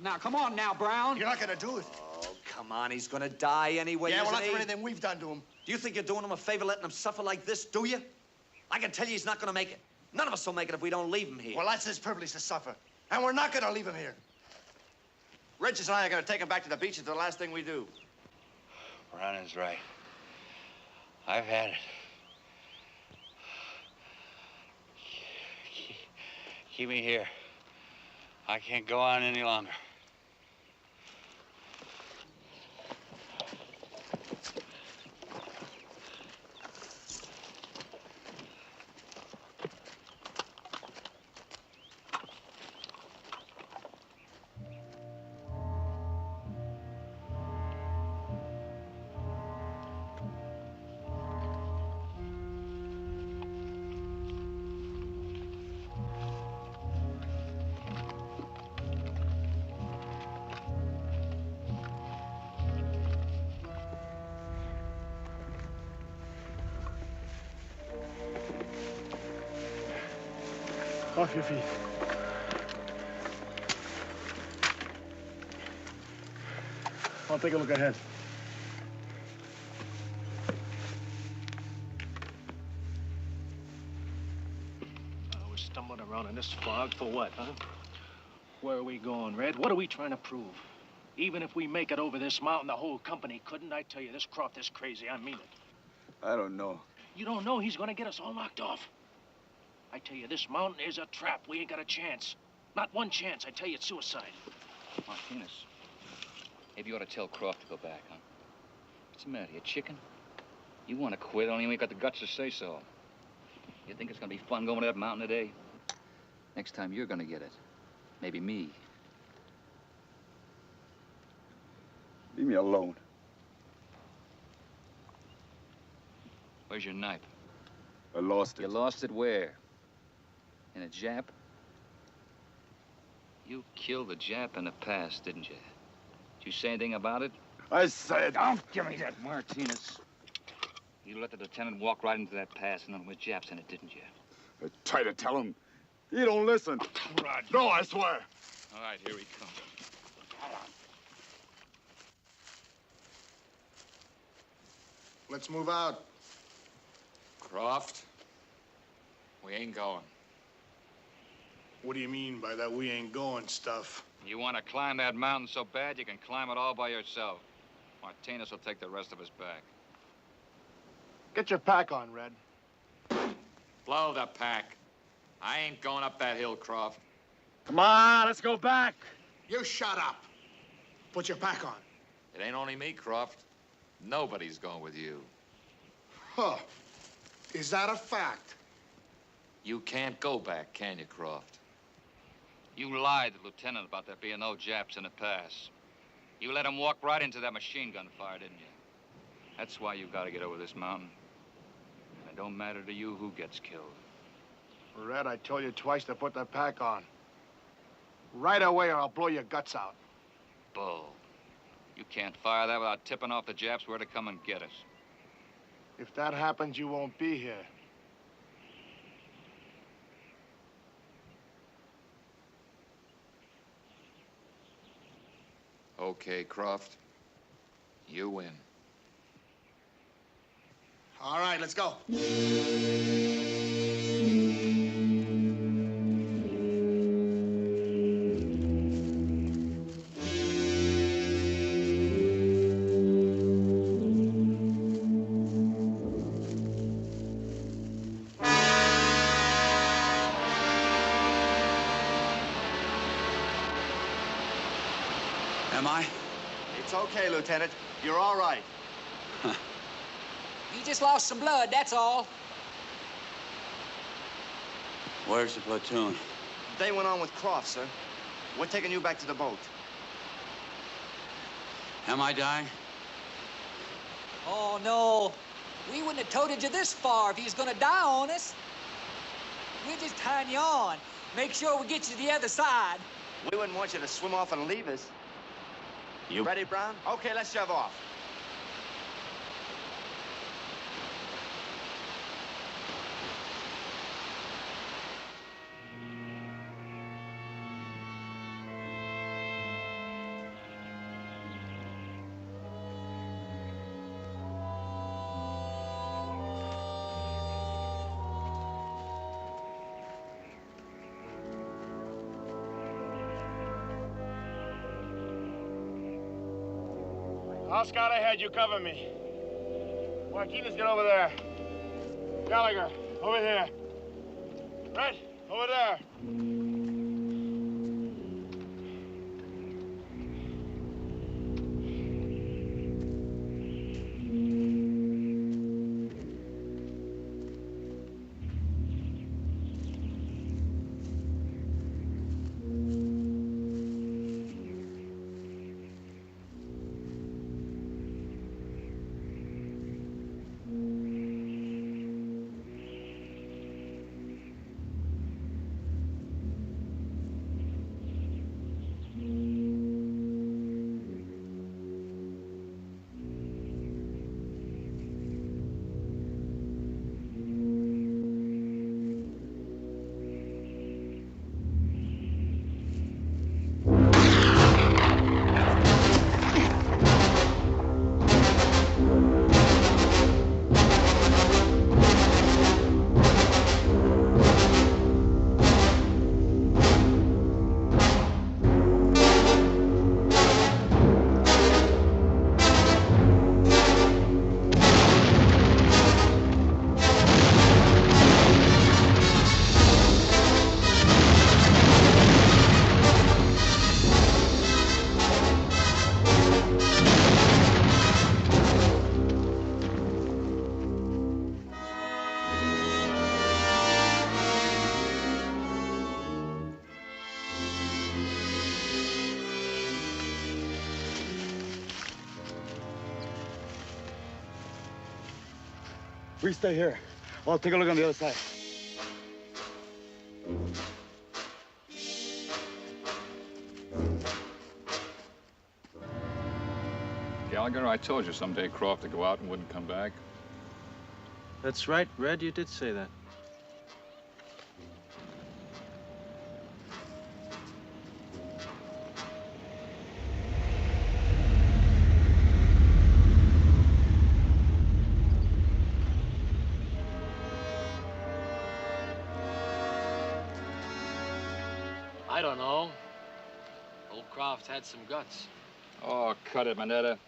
Now, come on now, Brown. You're not gonna do it. Oh, come on. He's gonna die anyway, Yeah, well, isn't not he? for anything we've done to him. Do you think you're doing him a favor letting him suffer like this, do you? I can tell you he's not gonna make it. None of us will make it if we don't leave him here. Well, that's his privilege to suffer. And we're not gonna leave him here. Regis and I are gonna take him back to the beach. It's the last thing we do. Brannan's right. I've had it. Keep me here. I can't go on any longer. Off your feet. I'll take a look ahead. We're stumbling around in this fog for what, huh? Where are we going, Red? What are we trying to prove? Even if we make it over this mountain, the whole company couldn't. I tell you, this Croft is crazy. I mean it. I don't know. You don't know he's gonna get us all knocked off. I tell you, this mountain is a trap. We ain't got a chance. Not one chance. I tell you, it's suicide. Martinez, maybe you ought to tell Croft to go back, huh? What's the matter, you chicken? You want to quit, only you ain't got the guts to say so. You think it's gonna be fun going to that mountain today? Next time you're gonna get it. Maybe me. Leave me alone. Where's your knife? I lost it. You lost it where? In a Jap? You killed the Jap in the past, didn't you? Did you say anything about it? I said... Don't give me that, Martinez. You let the lieutenant walk right into that pass and then with Japs in it, didn't you? I try to tell him. He don't listen. Roger. No, I swear. All right, here he comes. Let's move out. Croft, we ain't going. What do you mean by that we ain't going stuff? You want to climb that mountain so bad you can climb it all by yourself. Martinez will take the rest of us back. Get your pack on, Red. Blow the pack. I ain't going up that hill, Croft. Come on, let's go back. You shut up. Put your pack on. It ain't only me, Croft. Nobody's going with you. Huh. Is that a fact? You can't go back, can you, Croft? You lied to the lieutenant about there being no Japs in the pass. You let him walk right into that machine gun fire, didn't you? That's why you gotta get over this mountain. And it don't matter to you who gets killed. Red, I told you twice to put the pack on. Right away or I'll blow your guts out. Bull. You can't fire that without tipping off the Japs where to come and get us. If that happens, you won't be here. Okay, Croft. You win. All right, let's go. Am I? It's okay, Lieutenant. You're all right. You just lost some blood, that's all. Where's the platoon? They went on with Croft, sir. We're taking you back to the boat. Am I dying? Oh, no. We wouldn't have toted you this far if he was gonna die on us. We're just tying you on. Make sure we get you to the other side. We wouldn't want you to swim off and leave us. You ready, Brown? Okay, let's shove off. I'll scout ahead, you cover me. Martinez, get over there. Gallagher, over here. Red, over there. We stay here. I'll take a look on the other side. Gallagher, I told you someday Croft would go out and wouldn't come back. That's right, Red. You did say that. don't know. Old Croft had some guts. Oh, cut it, Manetta.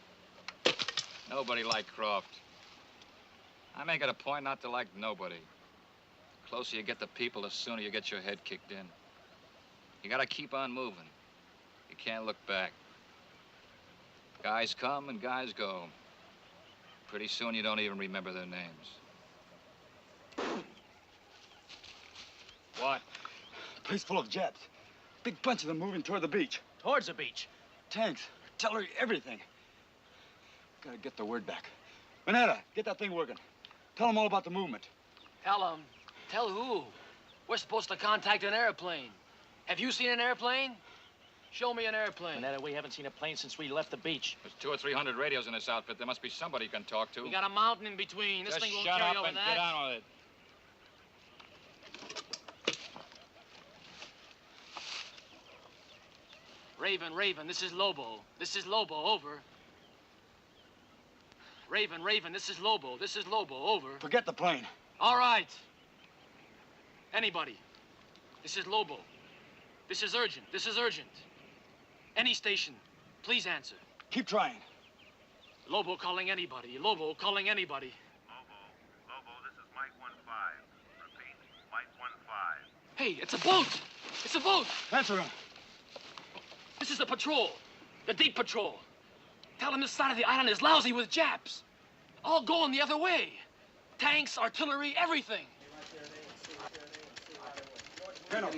Nobody liked Croft. I make it a point not to like nobody. The closer you get to people, the sooner you get your head kicked in. You gotta keep on moving. You can't look back. Guys come and guys go. Pretty soon you don't even remember their names. What? Place full of Japs. Big bunch of them moving toward the beach. Towards the beach? Tanks, artillery, everything. Gotta get the word back. Manetta, get that thing working. Tell them all about the movement. Tell them. Tell who? We're supposed to contact an airplane. Have you seen an airplane? Show me an airplane. Manetta, we haven't seen a plane since we left the beach. There's 200 or 300 radios in this outfit. There must be somebody you can talk to. We got a mountain in between. This Just thing won't shut carry up over and that. get on with it. Raven, Raven, this is Lobo. This is Lobo, over. Raven, Raven, this is Lobo. This is Lobo, over. Forget the plane. All right. Anybody. This is Lobo. This is urgent. This is urgent. Any station, please answer. Keep trying. Lobo calling anybody. Lobo calling anybody. Lobo, this is Mike 15. Repeat, Mike 15. Hey, it's a boat! It's a boat! Answer him. This is the patrol. The deep patrol. Tell them this side of the island is lousy with Japs. All going the other way. Tanks, artillery, everything. Colonel,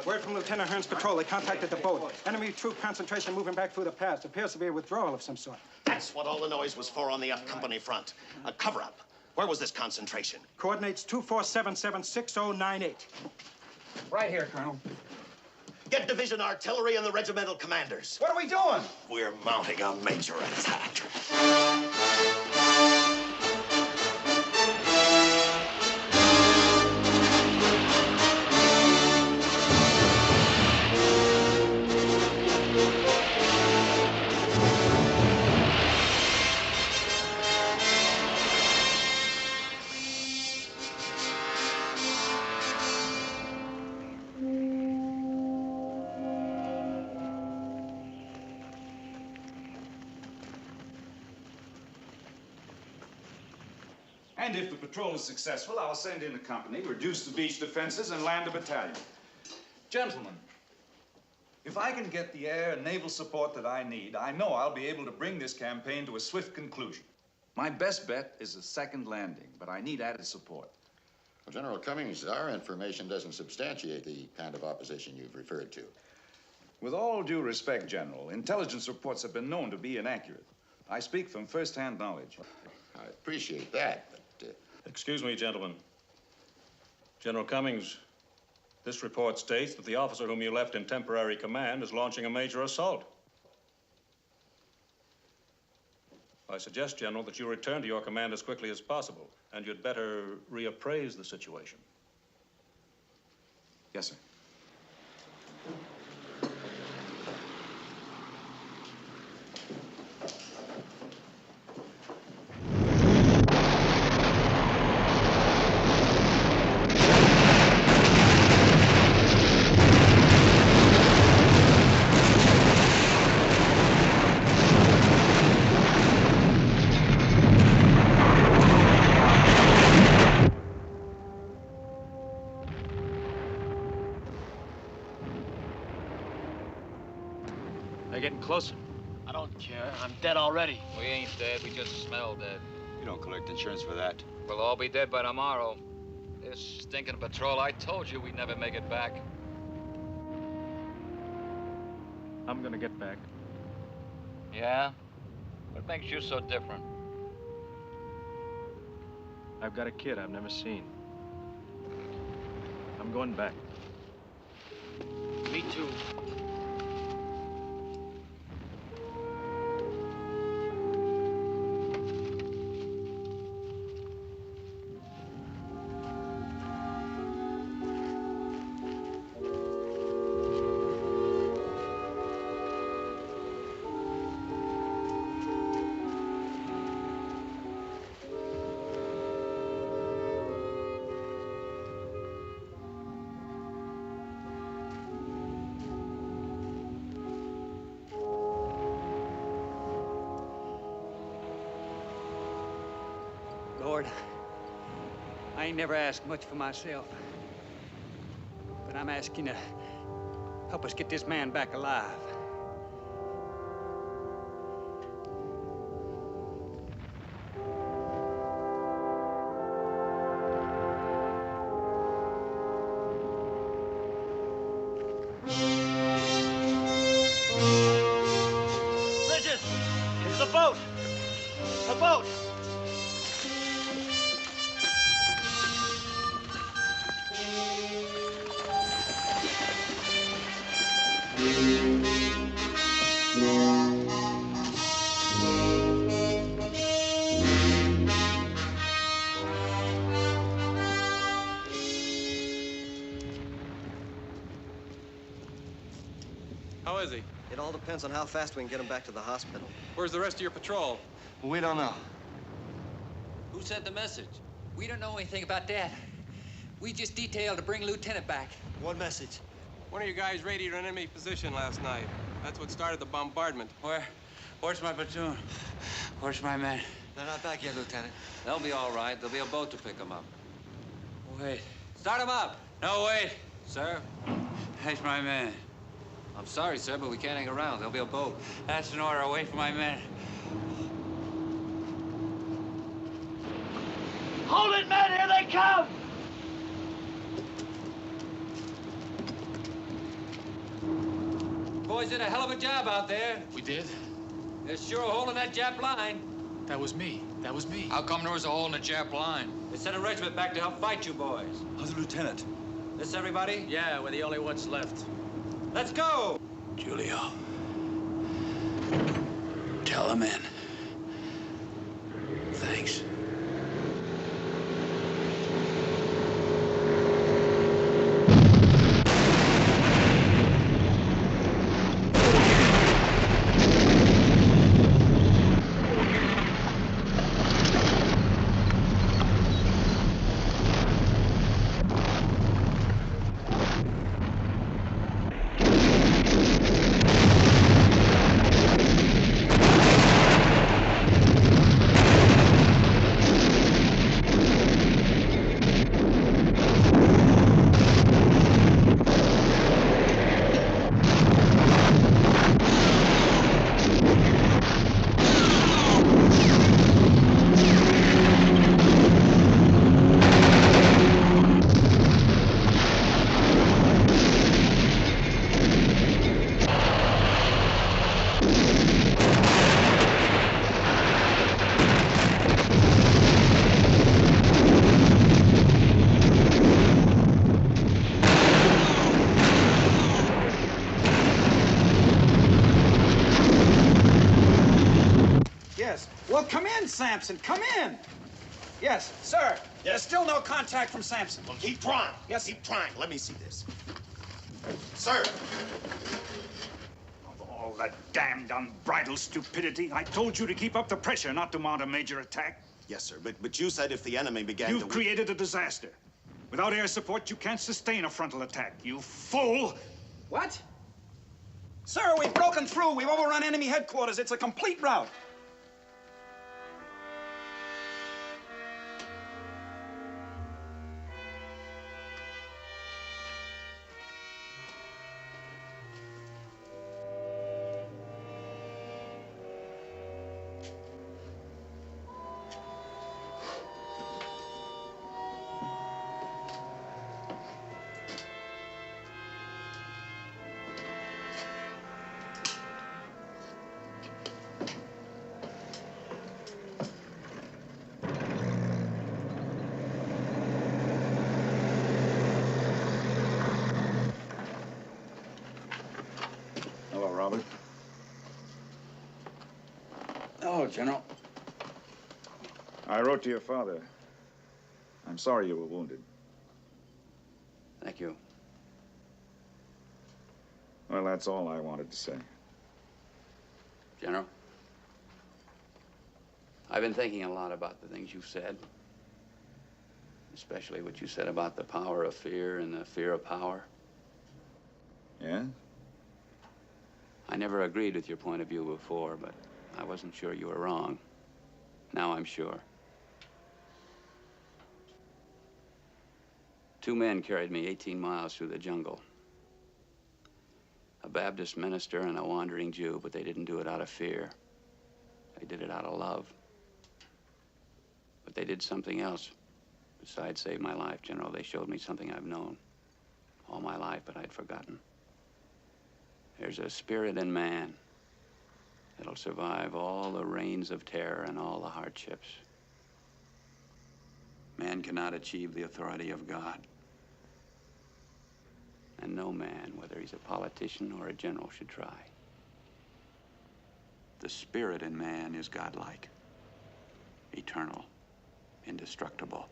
word from Lieutenant Hearn's patrol. They contacted the boat. Enemy troop concentration moving back through the pass. Appears to be a withdrawal of some sort. That's what all the noise was for on the F Company front. A cover-up. Where was this concentration? Coordinates 24776098. Right here, Colonel. Get division artillery and the regimental commanders. What are we doing? We're mounting a major attack. And if the patrol is successful, I'll send in a company, reduce the beach defenses, and land a battalion. Gentlemen, if I can get the air and naval support that I need, I know I'll be able to bring this campaign to a swift conclusion. My best bet is a second landing, but I need added support. Well, General Cummings, our information doesn't substantiate the kind of opposition you've referred to. With all due respect, General, intelligence reports have been known to be inaccurate. I speak from first-hand knowledge. I appreciate that, but... Excuse me, gentlemen. General Cummings, this report states that the officer whom you left in temporary command is launching a major assault. I suggest, General, that you return to your command as quickly as possible, and you'd better reappraise the situation. Yes, sir. They're getting closer. I don't care. I'm dead already. We ain't dead. We just smell dead. You don't collect insurance for that. We'll all be dead by tomorrow. This stinking patrol, I told you we'd never make it back. I'm gonna get back. Yeah? What makes you so different? I've got a kid I've never seen. I'm going back. Me too. Lord, I ain't never asked much for myself. But I'm asking you to help us get this man back alive. Bridges! It's the boat! The boat! How is he? It all depends on how fast we can get him back to the hospital. Where's the rest of your patrol? We don't know. Who sent the message? We don't know anything about that. We just detailed to bring Lieutenant back. What message? One of your guys radioed an enemy position last night. That's what started the bombardment. Where's my platoon? Where's my men? They're not back yet, Lieutenant. They'll be all right. There'll be a boat to pick them up. Wait. Start them up! No, wait. Sir? Where's my men? I'm sorry, sir, but we can't hang around. There'll be a boat. That's an order. Away from my men. Hold it, men! Here they come! Boys did a hell of a job out there. We did? They're sure holding that Jap line. That was me. That was me. How come there was a hole in the Jap line? They sent a regiment back to help fight you boys. How's the lieutenant? This everybody? Yeah, we're the only ones left. Let's go! Julio. Tell the men. Thanks. Well, come in, Sampson. Come in. Yes, sir. There's still no contact from Sampson. Well, keep trying. Yes. Keep trying. Let me see this. Sir. Of all that damned unbridled stupidity, I told you to keep up the pressure, not to mount a major attack. Yes, sir. But you said if the enemy began You've created a disaster. Without air support, you can't sustain a frontal attack. You fool! What? Sir, we've broken through. We've overrun enemy headquarters. It's a complete rout. Hello, Robert. Hello, General. I wrote to your father. I'm sorry you were wounded. Thank you. Well, that's all I wanted to say. General, I've been thinking a lot about the things you've said. Especially what you said about the power of fear and the fear of power. Yeah? I never agreed with your point of view before, but I wasn't sure you were wrong. Now I'm sure. 2 men carried me 18 miles through the jungle. A Baptist minister and a wandering Jew, but they didn't do it out of fear. They did it out of love. But they did something else besides save my life, General. They showed me something I've known all my life, but I'd forgotten. There's a spirit in man that'll survive all the reigns of terror and all the hardships. Man cannot achieve the authority of God. And no man, whether he's a politician or a general, should try. The spirit in man is godlike, eternal, indestructible.